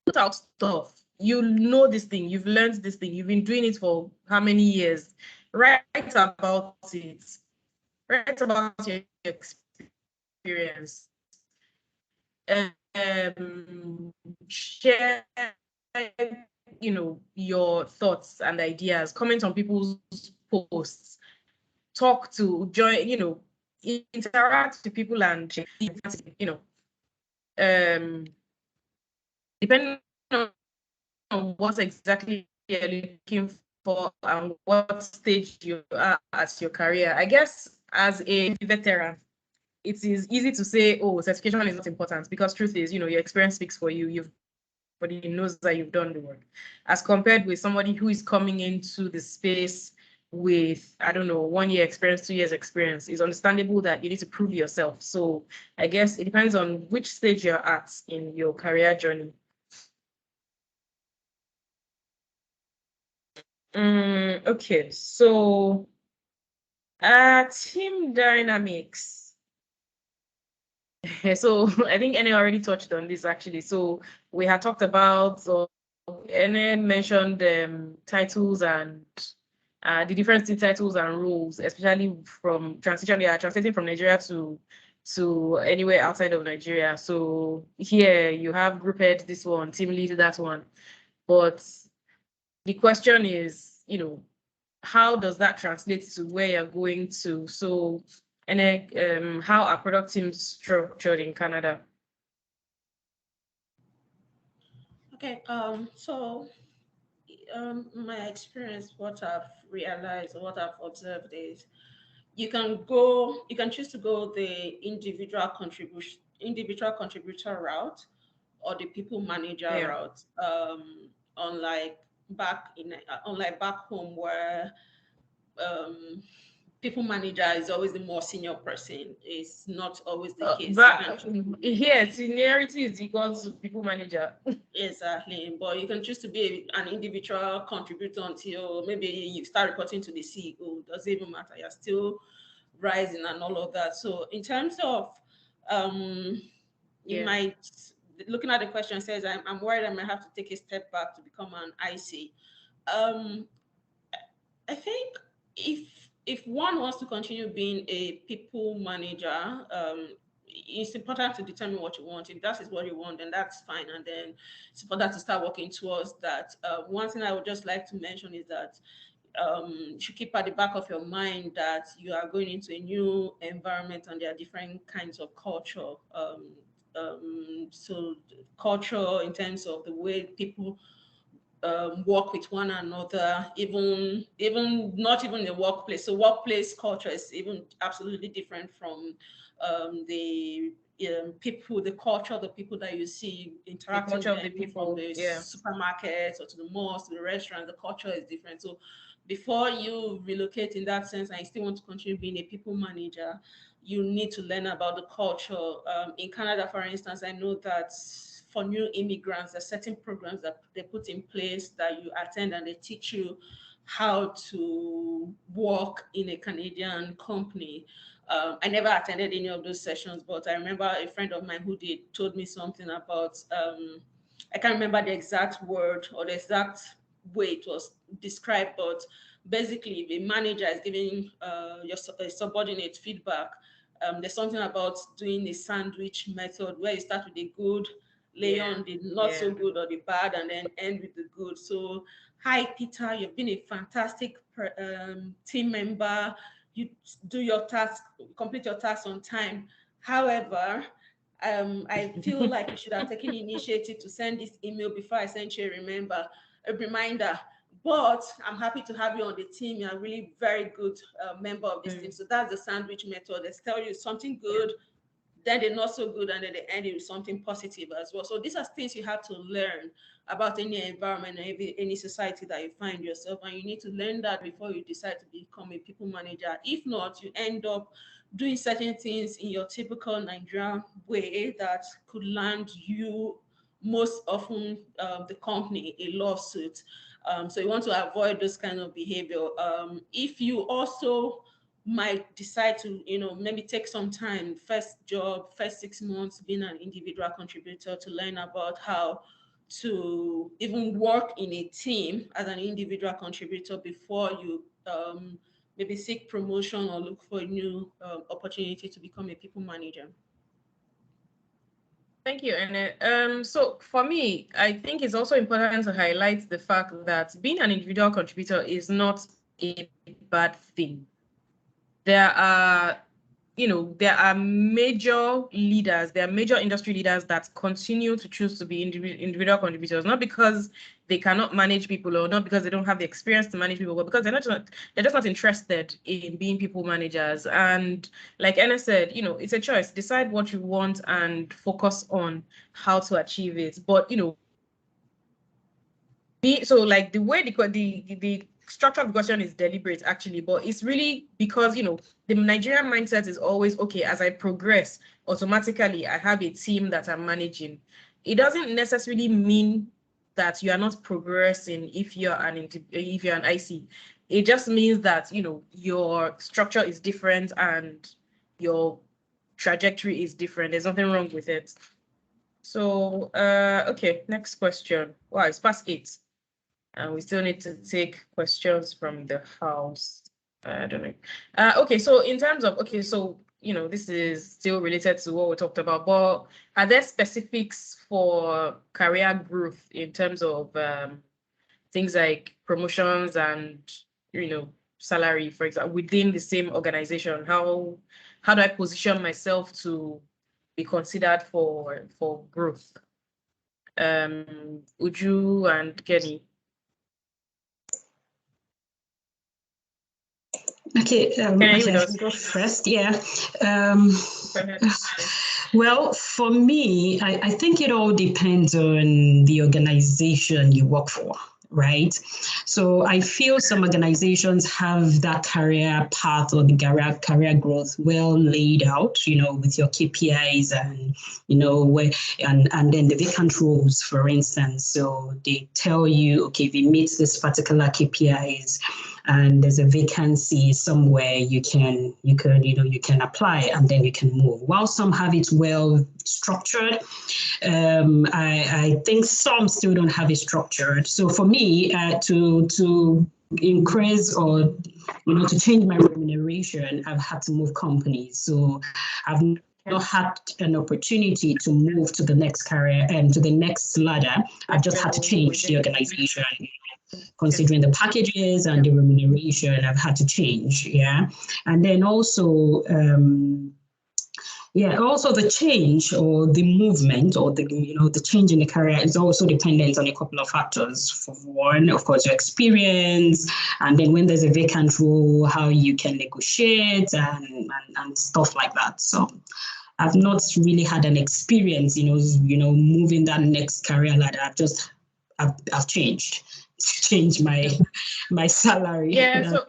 put out stuff. You know this thing, you've learned this thing, you've been doing it for how many years? Write about it. Write about your experience. Share, your thoughts and ideas. Comment on people's posts. Talk to, join, interact with people and, depending on what exactly you're looking for and what stage you are at your career. I guess as a veteran, it is easy to say, oh, certification is not important, because truth is, your experience speaks for you. Everybody knows that you've done the work, as compared with somebody who is coming into the space with, I don't know, 1 year experience, 2 years experience. It's understandable that you need to prove yourself. So I guess it depends on which stage you're at in your career journey. Okay, so team dynamics. So I think Ene already touched on this actually. So we had talked about, so Ene mentioned titles and the difference in titles and roles, especially from transiting from Nigeria to anywhere outside of Nigeria. So here you have group head, this one, team lead, that one. But the question is, how does that translate to where you're going to? So, and how are product teams structured in Canada? Okay, so my experience, what I've realized, what I've observed is you can choose to go the individual contributor route or the people manager route. Unlike back home where people manager is always the more senior person. It's not always the case. But here, seniority is equal to people manager. Exactly. But you can choose to be an individual contributor until maybe you start reporting to the CEO. Doesn't even matter. You're still rising and all of that. So in terms of you might, looking at the question says I'm worried I might have to take a step back to become an IC. I think if one wants to continue being a people manager, it's important to determine what you want. If that is what you want, then that's fine. And then it's important to start working towards that. One thing I would just like to mention is that you should keep at the back of your mind that you are going into a new environment and there are different kinds of culture. So culture in terms of the way people work with one another, even not even the workplace. So workplace culture is even absolutely different from the people, the culture of the people that you see interacting with the people from the supermarkets or to the malls, to the restaurant. The culture is different. So before you relocate in that sense and you still want to continue being a people manager, you need to learn about the culture. In Canada, for instance, I know that for new immigrants, there are certain programs that they put in place that you attend and they teach you how to work in a Canadian company. I never attended any of those sessions, but I remember a friend of mine who did told me something about, I can't remember the exact word or the exact way it was described, but basically the manager is giving your subordinate feedback. There's something about doing a sandwich method where you start with the good, lay on the not so good or the bad, and then end with the good. So, hi, Peter, you've been a fantastic team member. You do your task, complete your task on time. However, I feel like you should have taken initiative to send this email before I sent you a reminder. But I'm happy to have you on the team. You're a really very good member of this team. So that's the sandwich method. They tell you something good, then they're not so good, and then they end it with something positive as well. So these are things you have to learn about any environment, any society that you find yourself, and you need to learn that before you decide to become a people manager. If not, you end up doing certain things in your typical Nigerian way that could land you most often the company a lawsuit. So you want to avoid those kind of behavior. If you also might decide to, maybe take some time, first 6 months being an individual contributor to learn about how to even work in a team as an individual contributor before you maybe seek promotion or look for a new opportunity to become a people manager. Thank you, Anne. So for me, I think it's also important to highlight the fact that being an individual contributor is not a bad thing. There are there are major leaders, there are major industry leaders that continue to choose to be individual contributors, not because they cannot manage people or not because they don't have the experience to manage people, but because they're just not interested in being people managers. And like Anna said, it's a choice. Decide what you want and focus on how to achieve it. But so like the way the structure of the question is deliberate actually, but it's really because the Nigerian mindset is always, okay, as I progress, automatically I have a team that I'm managing. It doesn't necessarily mean that you are not progressing if you're an IC. It just means that your structure is different and your trajectory is different. There's nothing wrong with it. So okay, next question. Wow, it's past 8. And we still need to take questions from the house. I don't know. Okay, so in terms of, this is still related to what we talked about, but are there specifics for career growth in terms of things like promotions and, salary, for example, within the same organization? How do I position myself to be considered for growth? Uju and Kenny. Okay, I can go first. Yeah. Well, for me, I think it all depends on the organization you work for, right? So I feel some organizations have that career path or the career growth well laid out, with your KPIs and, where and then the vacant roles, for instance. So they tell you, okay, if you meet this particular KPIs, and there's a vacancy somewhere, you can apply and then you can move. While some have it well structured, I think some still don't have it structured. So for me, to increase or to change my remuneration, I've had to move companies. So I've not had an opportunity to move to the next career and to the next ladder. I've just had to change the organization. Considering the packages and the remuneration, I've had to change. Yeah. And then also, also the change or the movement or the change in the career is also dependent on a couple of factors. For one, of course, your experience, and then when there's a vacant role, how you can negotiate and stuff like that. So I've not really had an experience, moving that next career ladder. I've changed. Change my salary. So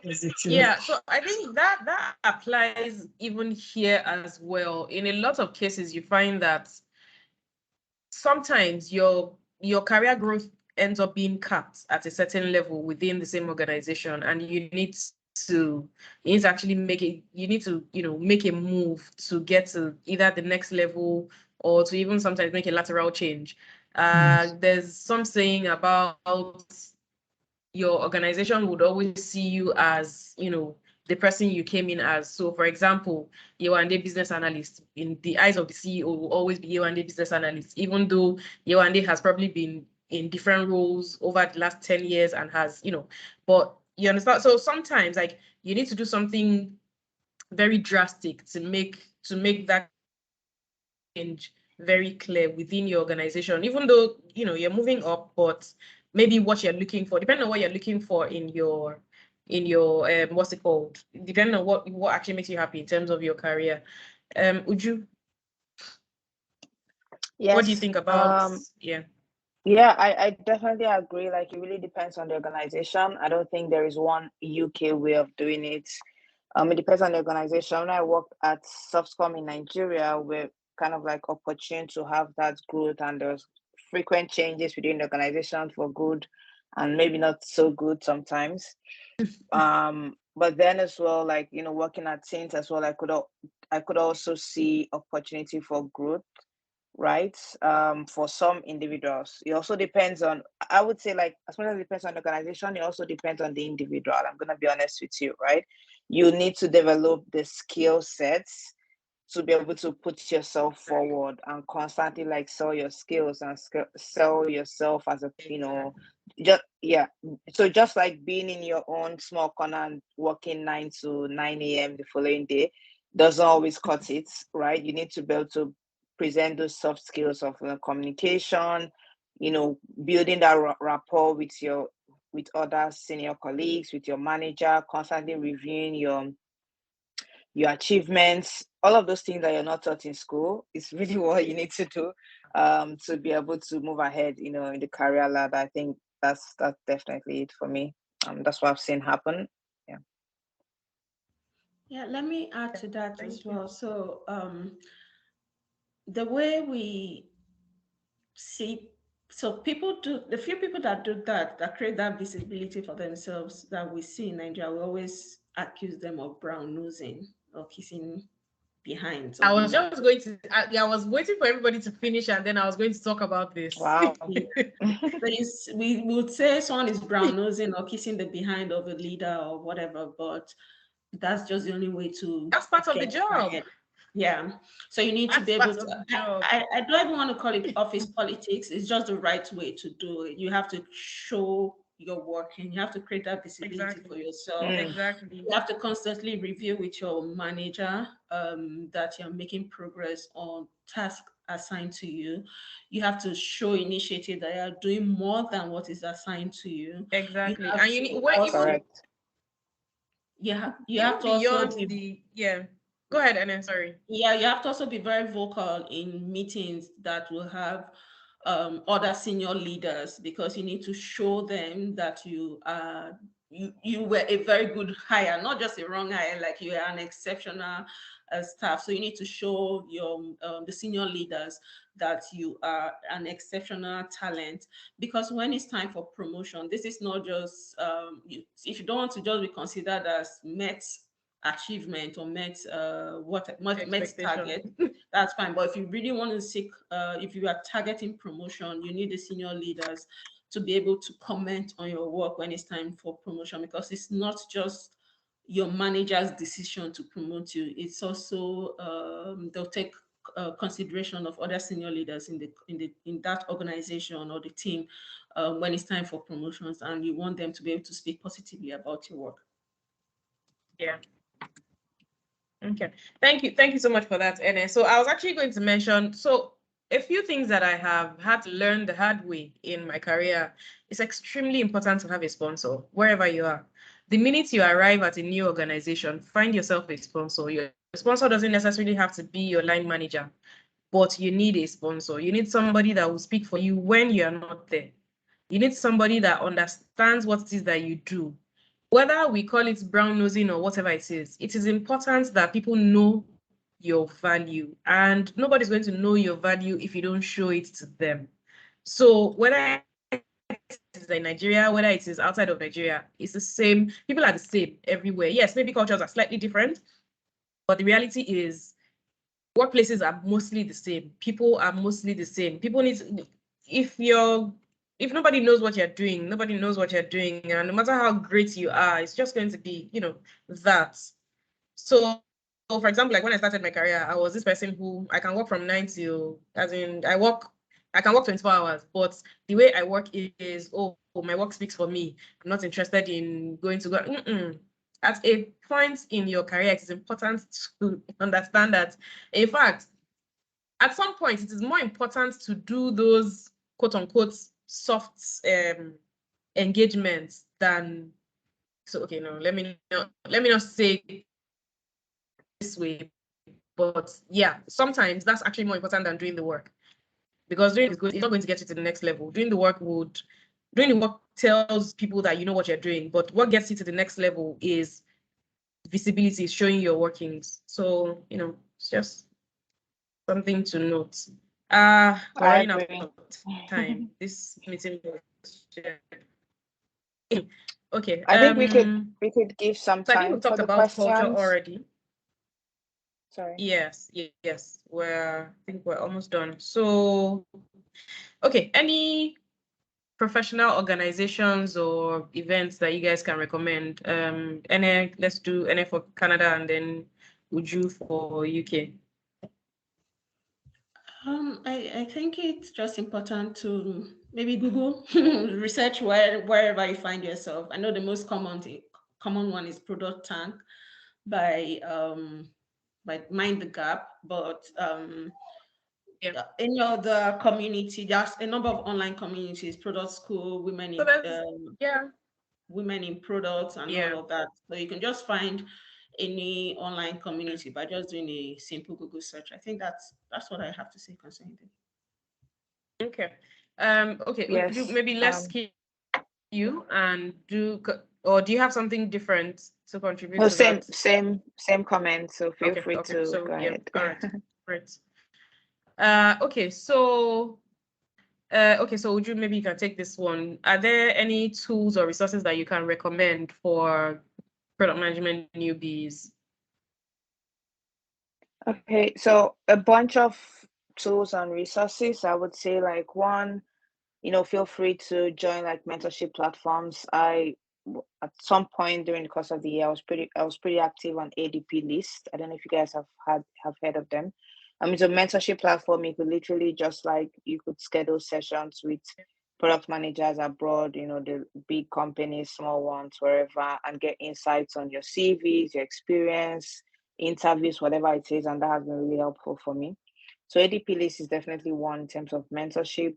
I think that applies even here as well. In a lot of cases, you find that sometimes your career growth ends up being capped at a certain level within the same organization, and you need to actually make a move to get to either the next level or to even sometimes make a lateral change. There's some saying about your organization would always see you as, the person you came in as. So for example, Yewande business analyst, in the eyes of the CEO, will always be Yewande business analyst, even though Yewande has probably been in different roles over the last 10 years and has, but you understand. So sometimes like you need to do something very drastic to make that change very clear within your organization, even though you're moving up, but maybe what you're looking for, depending on what you're looking for in your what's it called, depending on what actually makes you happy in terms of your career. Uju, Yes. what do you think about Yeah, I definitely agree. Like, it really depends on the organization. I don't think there is one UK way of doing it. It depends on the organization. When I worked at Softcom in Nigeria, we're kind of like opportune to have that growth, and there's frequent changes within the organization for good and maybe not so good sometimes. But then as well, like, working at Saints as well, I could also see opportunity for growth, right? For some individuals. It also depends on, I would say, like, as much as it depends on the organization, it also depends on the individual. I'm gonna be honest with you, right? You need to develop the skill sets to be able to put yourself forward and constantly like sell your skills and sell yourself as a, so just like being in your own small corner and working 9 to 9 a.m. the following day, doesn't always cut it, right? You need to be able to present those soft skills of communication, building that rapport with other senior colleagues, with your manager, constantly reviewing your achievements, all of those things that you're not taught in school is really what you need to do to be able to move ahead, in the career ladder. I think that's definitely it for me. That's what I've seen happen. Yeah. Yeah, let me add to that Thank as you. well. So the way we see, so the few people that do that create that visibility for themselves that we see in Nigeria, we always accuse them of brown nosing or kissing behind. I was just going to, I was waiting for everybody to finish and then I was going to talk about this. Wow. We would say someone is brown nosing or kissing the behind of a leader or whatever, but that's just the only way to. That's part of the job. Yeah. So you need to be able to. I don't even want to call it office politics. It's just the right way to do it. You have to show your work and you have to create that visibility for yourself. Exactly. You have to constantly review with your manager that you're making progress on tasks assigned to you. You have to show initiative that you're doing more than what is assigned to you. Exactly. You have And you need, correct. you have to also be, go ahead, Anna, sorry. Yeah, you have to also be very vocal in meetings that will have other senior leaders, because you need to show them that you were a very good hire, not just a wrong hire, like you are an exceptional staff. So you need to show your the senior leaders that you are an exceptional talent, because when it's time for promotion, this is not just if you don't want to just be considered as met achievement or met target, that's fine. But if you really want to seek, if you are targeting promotion, you need the senior leaders to be able to comment on your work when it's time for promotion, because it's not just your manager's decision to promote you. It's also they'll take consideration of other senior leaders in that organization or the team when it's time for promotions, and you want them to be able to speak positively about your work. Yeah. Okay. Thank you so much for that, Ene. So I was actually going to mention, so a few things that I have had to learn the hard way in my career. It's extremely important to have a sponsor wherever you are. The minute you arrive at a new organization, find yourself a sponsor. Your sponsor doesn't necessarily have to be your line manager, but you need a sponsor. You need somebody that will speak for you when you are not there. You need somebody that understands what it is that you do. Whether we call it brown nosing or whatever it is important that people know your value, and nobody's going to know your value if you don't show it to them. So whether it is in Nigeria, whether it is outside of Nigeria, it's the same. People are the same everywhere. Yes, maybe cultures are slightly different, but the reality is workplaces are mostly the same. People are mostly the same. People need, if nobody knows what you're doing, nobody knows what you're doing. And no matter how great you are, it's just going to be, that. So for example, like when I started my career, I was this person who I can work from 9 till, as in I can work 24 hours, but the way I work is, my work speaks for me. I'm not interested in going to go. At a point in your career, it is important to understand that, in fact, at some point, it is more important to do those quote unquote soft engagements than. So okay, no, let me not say this way, but yeah, sometimes that's actually more important than doing the work, because doing it's not going to get you to the next level. Doing the work tells people that you know what you're doing, but what gets you to the next level is visibility, is showing your workings. So it's just something to note. We're running out of time. This meeting was okay. I think we could give some so I think time we talked for the about culture questions. already. Sorry. Yes. I think we're almost done. So, okay, any professional organizations or events that you guys can recommend? Let's do NA for Canada and then Uju for UK. I think it's just important to maybe Google research wherever you find yourself. I know the most common one is Product Tank by like mind the gap, but Yeah. any other community, there's a number of online communities, product school, women So in that's yeah. women in products and Yeah. all of that. So you can just find any online community by just doing a simple Google search. I think that's what I have to say concerning it. Okay. Okay. Yes. Maybe let's skip you and or do you have something different to contribute No, to that? same comment. So feel Okay. free Okay. to So go yeah. ahead. All right. Great. Okay. So. Okay, so Uju, maybe you can take this one. Are there any tools or resources that you can recommend for product management newbies? Okay, so a bunch of tools and resources. I would say like one, feel free to join like mentorship platforms. At some point during the course of the year, I was pretty active on ADP list. I don't know if you guys have heard of them. It's a mentorship platform. You could literally just like you could schedule sessions with product managers abroad, the big companies, small ones, wherever, and get insights on your CVs, your experience, interviews, whatever it is, and that has been really helpful for me. So ADP list is definitely one in terms of mentorship.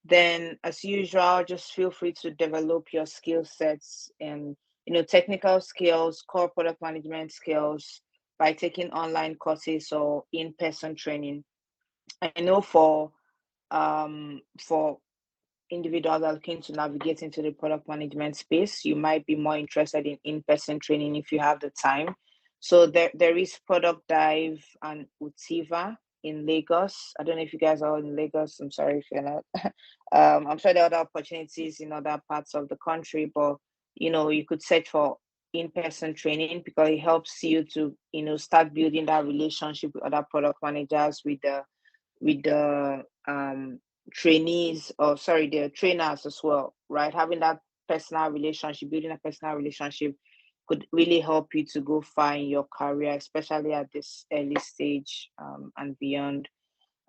Then, as usual, just feel free to develop your skill sets and technical skills, core product management skills by taking online courses or in-person training. I know for individuals that are looking to navigate into the product management space, you might be more interested in in-person training if you have the time. So there is Product Dive and Utiva in Lagos. I don't know if you guys are in Lagos. I'm sorry if you're not. I'm sure there are other opportunities in other parts of the country, but you could search for in-person training because it helps you to start building that relationship with other product managers, with the trainees, or sorry, the trainers as well, right? Having that personal relationship, building a personal relationship could really help you to go far in your career, especially at this early stage, and beyond.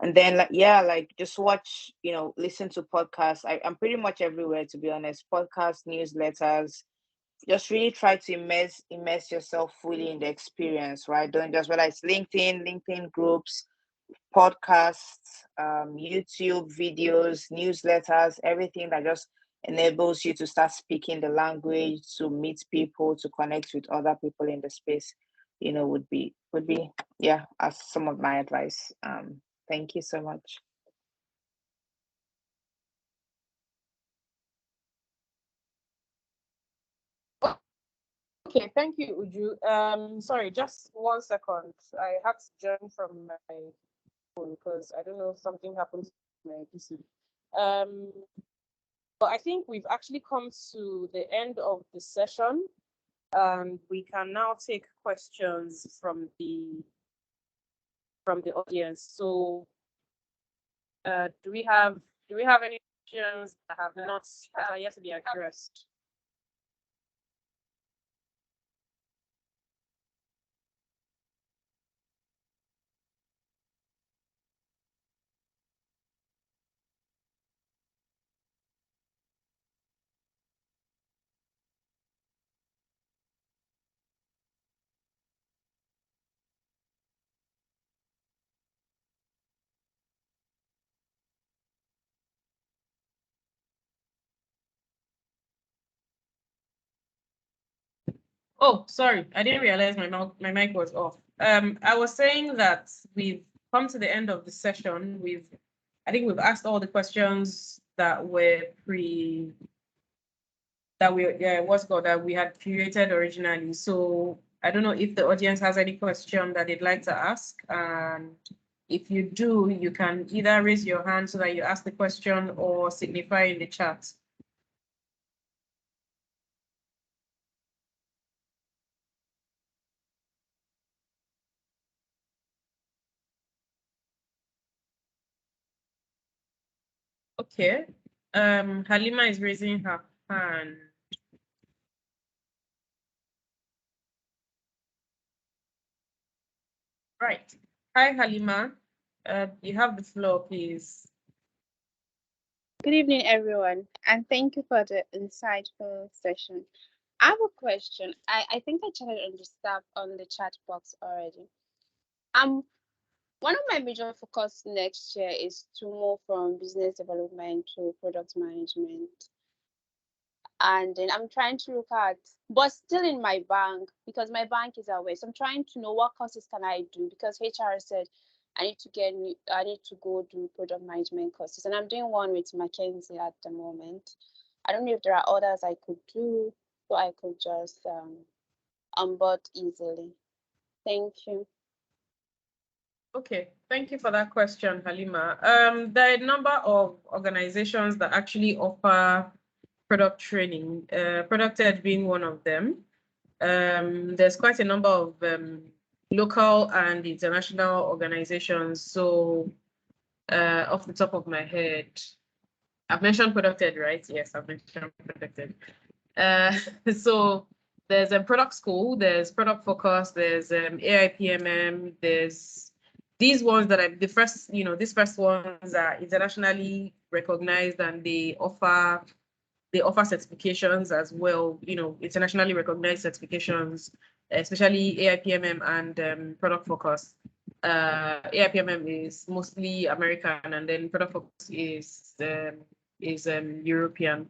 And then like yeah, like just watch, listen to podcasts. I'm pretty much everywhere, to be honest. Podcasts, newsletters. Just really try to immerse yourself fully in the experience, right? Don't just, whether it's LinkedIn groups, podcasts, YouTube videos, newsletters, everything that just enables you to start speaking the language, to meet people, to connect with other people in the space, would be yeah, as some of my advice. Thank you so much. Okay, thank you, Uju. Sorry, just 1 second. I have to join from my phone because I don't know if something happened to my PC. But I think we've actually come to the end of the session, and we can now take questions from the audience. So, do we have any questions that have not that are yet to be addressed? Oh, sorry, I didn't realize my mic was off. I was saying that we've come to the end of the session. I think we've asked all the questions that were that we had curated originally. So I don't know if the audience has any question that they'd like to ask. And if you do, you can either raise your hand so that you ask the question or signify in the chat. Okay. Halima is raising her hand. Right. Hi, Halima. You have the floor, please. Good evening, everyone, and thank you for the insightful session. I have a question. I think I chatted on the chat box already. One of my major focus next year is to move from business development to product management. And then I'm trying to look at, but still in my bank, because my bank is away. So I'm trying to know what courses can I do, because HR said I need to go do product management courses, and I'm doing one with Mackenzie at the moment. I don't know if there are others I could do, so I could just onboard easily. Thank you. Okay, thank you for that question, Halima. There are a number of organizations that actually offer product training, ProduqtEdge being one of them. There's quite a number of local and international organizations. So off the top of my head, I've mentioned ProduqtEdge, right? Yes, I've mentioned ProduqtEdge. So there's a product school, there's product focus, there's AIPMM, there's these ones that are the first, these first ones are internationally recognized, and they offer certifications as well, internationally recognized certifications, especially AIPMM and product focus. AIPMM is mostly American, and then product focus is European.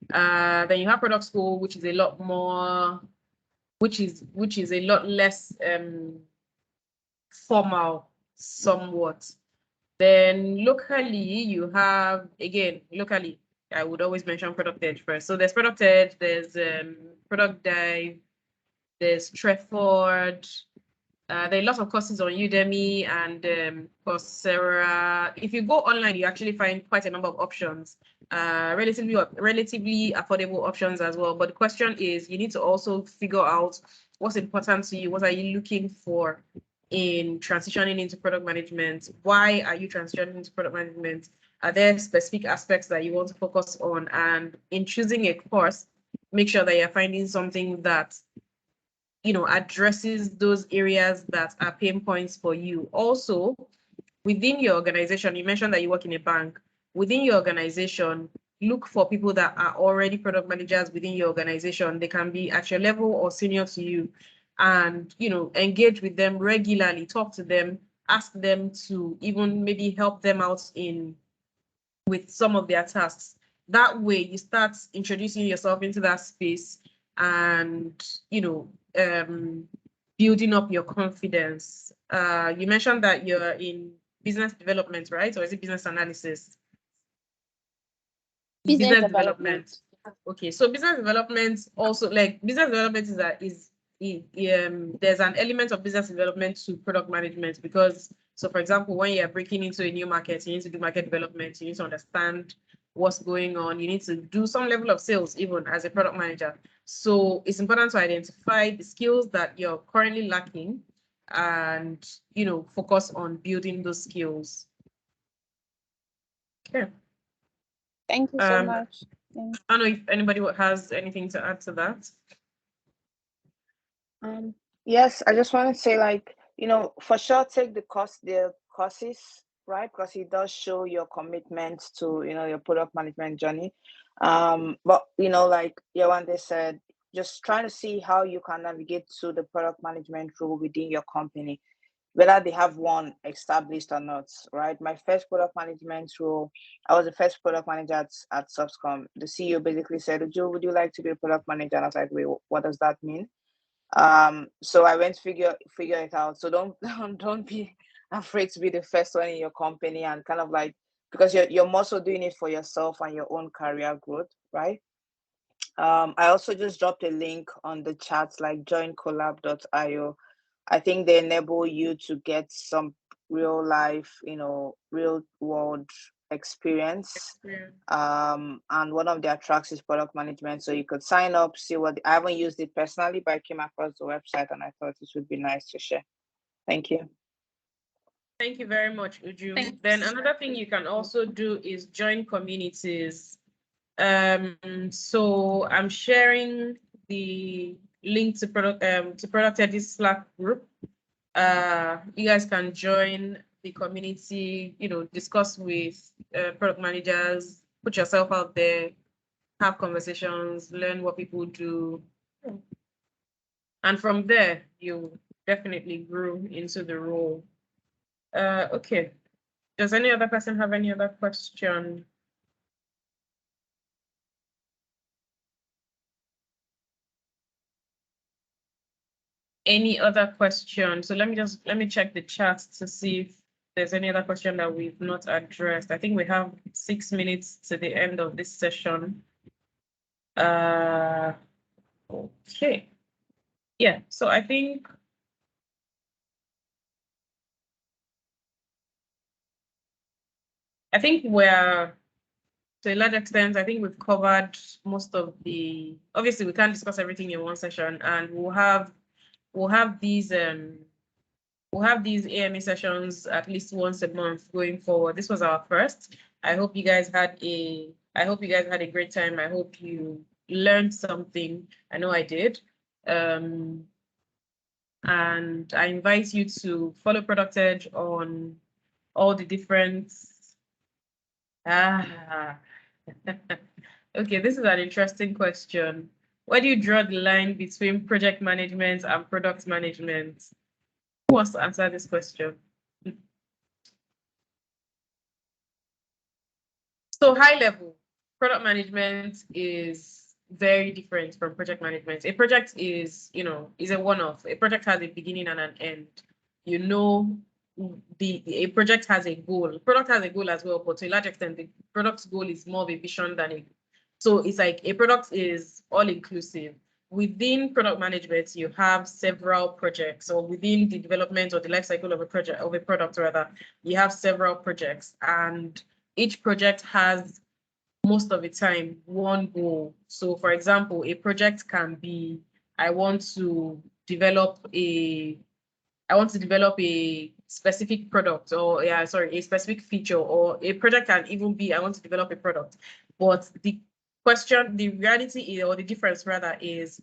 Then you have product school, which is a lot more, which is a lot less formal, somewhat. Then locally, you have, again, locally, I would always mention ProduqtEdge first. So there's ProduqtEdge, there's ProduqtDive, there's Treford. There are lots of courses on Udemy and Coursera. If you go online, you actually find quite a number of options, relatively affordable options as well. But the question is, you need to also figure out what's important to you. What are you looking for in transitioning into product management? Why are you transitioning into product management? Are there specific aspects that you want to focus on? And in choosing a course, make sure that you're finding something that addresses those areas that are pain points for you. Also, within your organization, you mentioned that you work in a bank. Within your organization, look for people that are already product managers within your organization. They can be at your level or senior to you, and engage with them regularly, talk to them, ask them to even maybe help them out with some of their tasks. That way you start introducing yourself into that space and building up your confidence. You mentioned that you're in business development, right? Or is it business analysis? Business development. Okay, so business development also, like business development there's an element of business development to product management, because so for example, when you're breaking into a new market, you need to do market development, you need to understand what's going on, you need to do some level of sales even as a product manager. So it's important to identify the skills that you're currently lacking and focus on building those skills. Okay. Thank you so much. I don't know if anybody has anything to add to that. Yes, I just want to say, for sure, take the courses, right? Because it does show your commitment to, your product management journey. But like Yewande said, just trying to see how you can navigate to the product management role within your company, whether they have one established or not, right? My first product management role, I was the first product manager at Subscom. The CEO basically said, would you like to be a product manager? And I was like, wait, what does that mean? So I went to figure it out. So don't be afraid to be the first one in your company, and kind of like, because you're also doing it for yourself and your own career growth, right? I also just dropped a link on the chat, like joincollab.io. I think they enable you to get some real life, real world experience. And one of their tracks is product management. So you could sign up, see what I haven't used it personally, but I came across the website and I thought it would be nice to share. Thank you. Thank you very much, Uju. Then another thing you can also do is join communities. So I'm sharing the link to ProduqtEdge's Slack group. You guys can join the community, discuss with product managers, put yourself out there, have conversations, learn what people do. And from there, you definitely grew into the role. Okay. Does any other person have any other question? Any other question? So let me check the chat to see if there's any other question that we've not addressed. I think we have 6 minutes to the end of this session. Okay. Yeah, so I think we're, to a large extent, I think we've covered most of the, obviously we can't discuss everything in one session, and we'll have these AMA sessions at least once a month going forward. This was our first. I hope you guys had a great time. I hope you learned something. I know I did. And I invite you to follow ProduqtEdge on all the different okay, this is an interesting question. Where do you draw the line between project management and product management? Who wants to answer this question? So high level, product management is very different from project management. A project is, is a one-off. A project has a beginning and an end. A project has a goal. Product has a goal as well, but to a large extent, the product's goal is more of a vision than a. So it's like a product is all inclusive. Within product management, you have several projects, or within the development or the life cycle of a product rather, you have several projects, and each project has, most of the time, one goal. So for example, a project can be, I want to develop a specific product, or a specific feature, or a project can even be, I want to develop a product. But the reality is, or the difference rather, is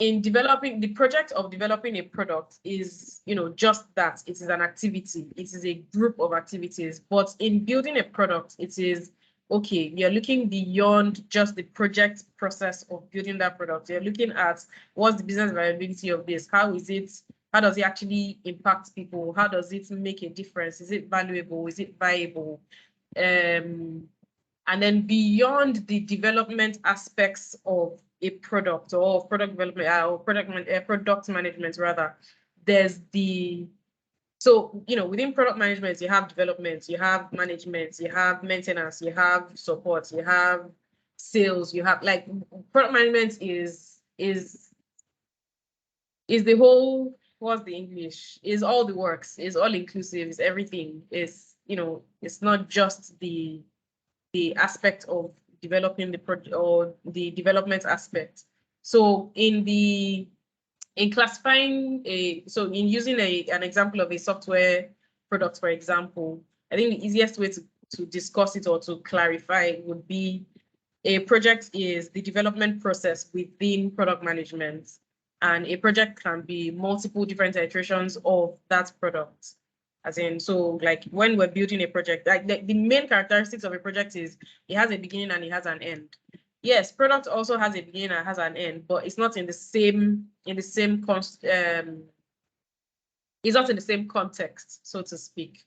in developing the project of developing a product is, just that. It is an activity. It is a group of activities. But in building a product, it is, okay, you're looking beyond just the project process of building that product. You're looking at what's the business viability of this? How does it actually impact people? How does it make a difference? Is it valuable? Is it viable? And then beyond the development aspects of a product, or product development, or product management rather, there's within product management, you have development, you have management, you have maintenance, you have support, you have sales, you have, like, product management is the whole, what's the English? Is all the works, is all inclusive, is everything. Is, it's not just the aspect of developing the project or the development aspect. So in classifying in using an example of a software product, for example, I think the easiest way to discuss it or to clarify would be, a project is the development process within product management, and a project can be multiple different iterations of that product. As in, so like when we're building a project, like the main characteristics of a project is it has a beginning and it has an end. Yes, product also has a beginning and has an end, but it's not in the same it's not in the same context, so to speak.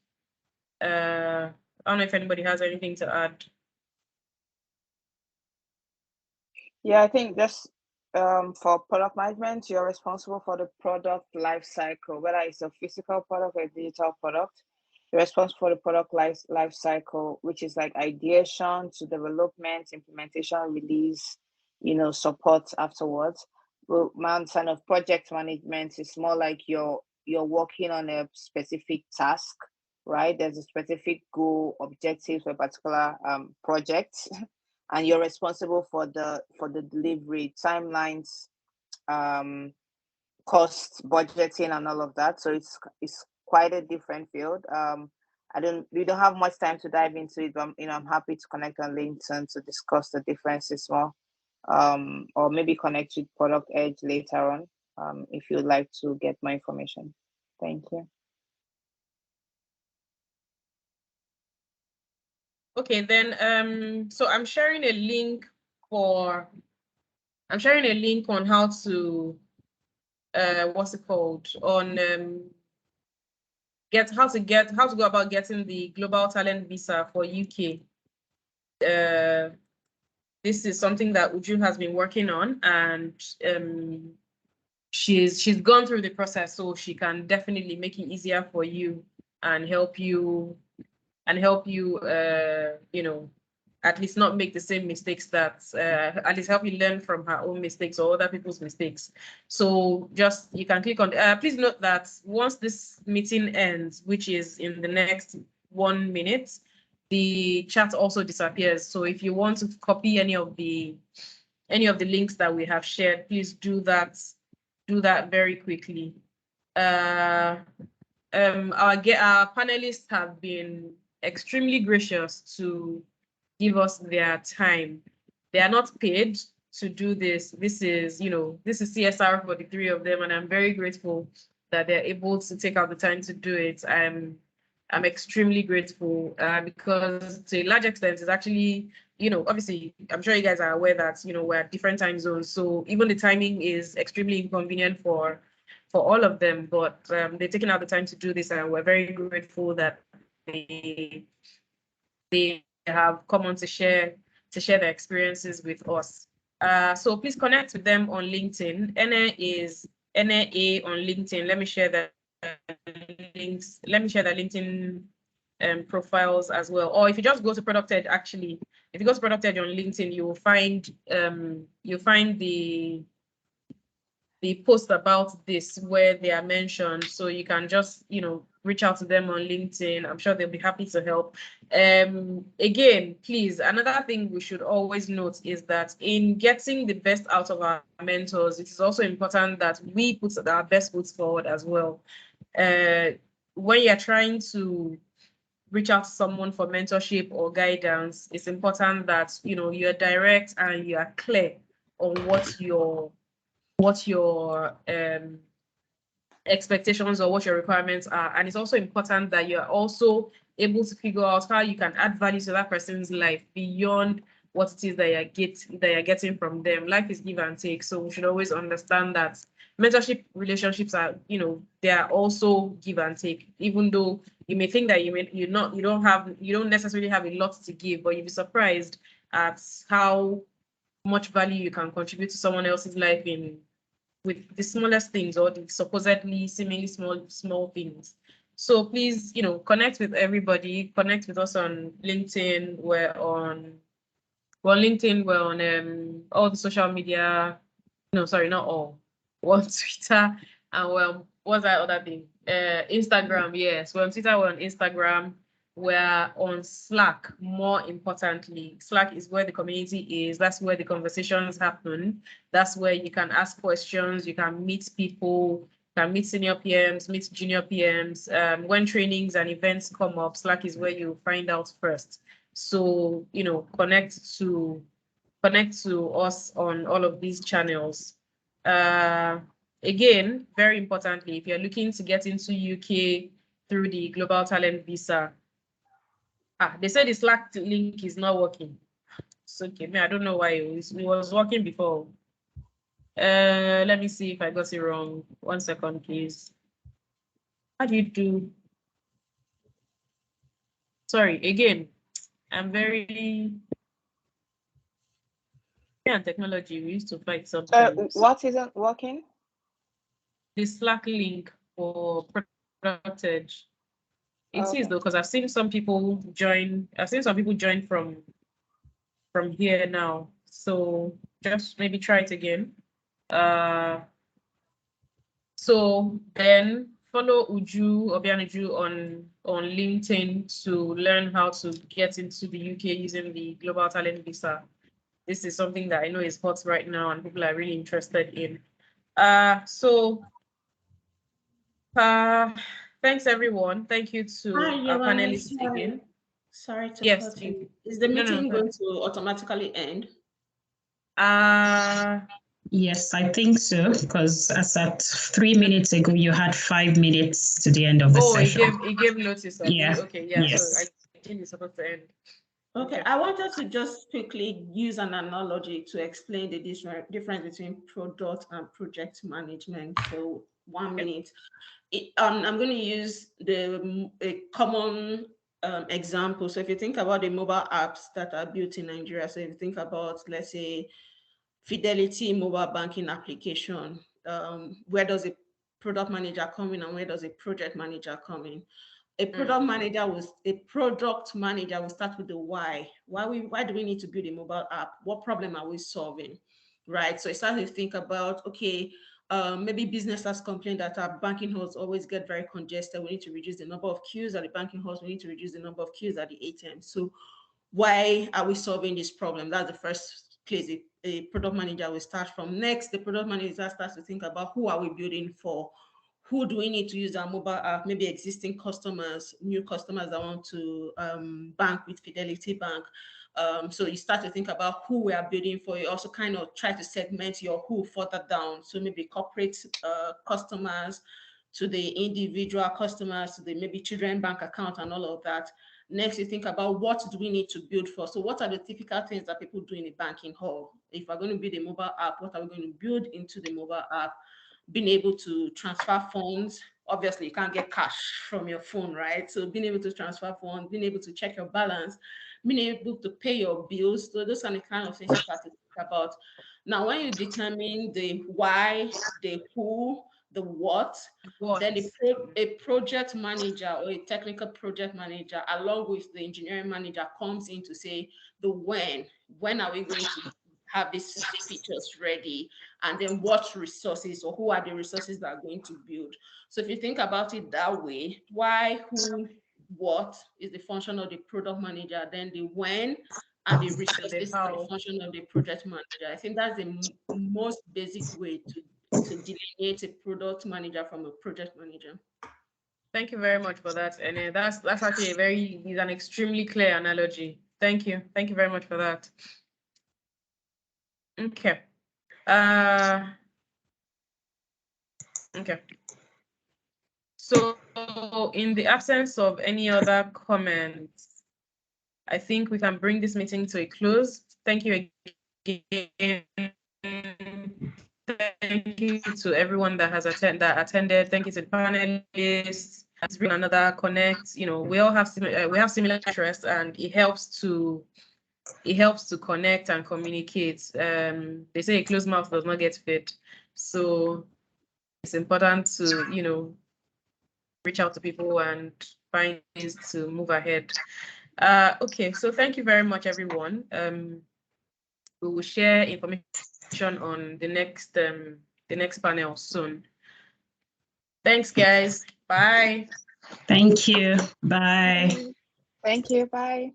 I don't know if anybody has anything to add. Yeah, I think that's for product management, you're responsible for the product life cycle, whether it's a physical product or a digital product. You're responsible for the product life cycle, which is like ideation to development, implementation, release, support afterwards. Well, my understanding of project management is more like you're working on a specific task, right? There's a specific goal, objective for a particular project. And you're responsible for the delivery timelines, cost budgeting, and all of that. So it's quite a different field. We don't have much time to dive into it, but I'm happy to connect on LinkedIn to discuss the differences more, or maybe connect with ProduqtEdge later on, if you'd like to get more information. Thank you. Okay, then so I'm sharing a link on how to what's it called, on how to go about getting the global talent visa for UK. This is something that Uju has been working on, and she's gone through the process, so she can definitely make it easier for you and help you you know, at least not make the same mistakes that at least help you learn from her own mistakes or other people's mistakes. So just, you can click on please note that once this meeting ends, which is in the next 1 minute, the chat also disappears. So if you want to copy any of the links that we have shared, please do that very quickly. Our panelists have been extremely gracious to give us their time. They are not paid to do this. This is CSR for the three of them, and I'm very grateful that they're able to take out the time to do it. I'm extremely grateful because to a large extent, it's actually, obviously, I'm sure you guys are aware that, we're at different time zones. So even the timing is extremely inconvenient for all of them, but they're taking out the time to do this, and we're very grateful that they have come on to share their experiences with us. So please connect with them on LinkedIn. Ene is NAA on LinkedIn. Let me share the links. Let me share the LinkedIn profiles as well. Or if you just go to ProduqtEdge, actually, if you go to ProduqtEdge on LinkedIn, you'll find the post about this where they are mentioned. So you can just, reach out to them on LinkedIn. I'm sure they'll be happy to help. Again, please, another thing we should always note is that in getting the best out of our mentors, it is also important that we put our best foot forward as well. When you're trying to reach out to someone for mentorship or guidance, it's important that, you're direct and you are clear on what your expectations or what your requirements are. And it's also important that you're also able to figure out how you can add value to that person's life beyond what it is that you're getting from them. Life is give and take. So we should always understand that mentorship relationships are, they are also give and take. Even though you may think that you don't necessarily have a lot to give, but you'll be surprised at how much value you can contribute to someone else's life with the smallest things, or the supposedly seemingly small things. So please, connect with everybody. Connect with us on LinkedIn. We're on LinkedIn. We're on all the social media. No, sorry, not all. We're on Twitter, and what's that other thing? Instagram. Yes, we're on Twitter. We're on Instagram. We're on Slack, more importantly. Slack is where the community is. That's where the conversations happen. That's where you can ask questions. You can meet people. You can meet senior PMs, meet junior PMs. When trainings and events come up, Slack is where you find out first. So, connect to us on all of these channels. Again, very importantly, if you're looking to get into UK through the Global Talent Visa, they said the Slack link is not working. It's okay. I don't know why it was working before. Let me see if I got it wrong. 1 second, please. How do you do? Sorry, again, I'm very and technology. We used to fight sometimes. What isn't working? The Slack link for ProduqtEdge. It is though, because I've seen some people join. I've seen some people join from here now. So just maybe try it again. So then follow Uju Obianuju on LinkedIn to learn how to get into the UK using the Global Talent Visa. This is something that I know is hot right now and people are really interested in. Thanks everyone. Thank you to our panelists again. Sorry to cut you. Is the meeting going to automatically end? Yes, I think so, because as at 3 minutes ago, you had 5 minutes to the end of the session. It gave notice. Yeah. Okay, yeah. Yes. So I think it's supposed to end. Okay, I wanted to just quickly use an analogy to explain the difference between product and project management. So 1 minute. I'm going to use a common example. So if you think about the mobile apps that are built in Nigeria, so if you think about, let's say, Fidelity mobile banking application, where does a product manager come in and where does a project manager come in? A product manager will start with the why. Why do we need to build a mobile app? What problem are we solving? Right. So it starts to think about, okay, maybe businesses complain that our banking halls always get very congested. We need to reduce the number of queues at the banking halls. We need to reduce the number of queues at the ATM. So why are we solving this problem? That's the first place a product manager will start from. Next, the product manager starts to think about who are we building for? Who do we need to use our mobile app? Maybe existing customers, new customers that want to bank with Fidelity Bank. So you start to think about who we are building for. You also kind of try to segment your who further down. So maybe corporate customers to the individual customers, to the maybe children bank account and all of that. Next, you think about what do we need to build for? So what are the typical things that people do in a banking hall? If we're going to build a mobile app, what are we going to build into the mobile app? Being able to transfer funds. Obviously, you can't get cash from your phone, right? So being able to transfer funds, being able to check your balance, being able to pay your bills. So those are the kind of things you start to think about. Now, when you determine the why, the who, the what, then a project manager or a technical project manager, along with the engineering manager, comes in to say the when are we going to have these features ready, and then what resources or who are the resources that are going to build. So if you think about it that way, why, who, what is the function of the product manager, then the when and the resources are the function of the project manager. I think that's the most basic way to delineate a product manager from a project manager. Thank you very much for that. And that's actually is an extremely clear analogy. Thank you. Thank you very much for that. Okay. Okay. So in the absence of any other comments, I think we can bring this meeting to a close. Thank you again. Thank you to everyone that has attended. Thank you to the panelists. Let's bring another connect. You know, we all have similar interests, and it helps to connect and communicate. They say a closed mouth does not get fed, so it's important to, you know, reach out to people and find ways to move ahead. Okay, so thank you very much, everyone. We will share information on the next panel soon. Thanks, guys. Bye. Thank you. Bye. Thank you. Bye.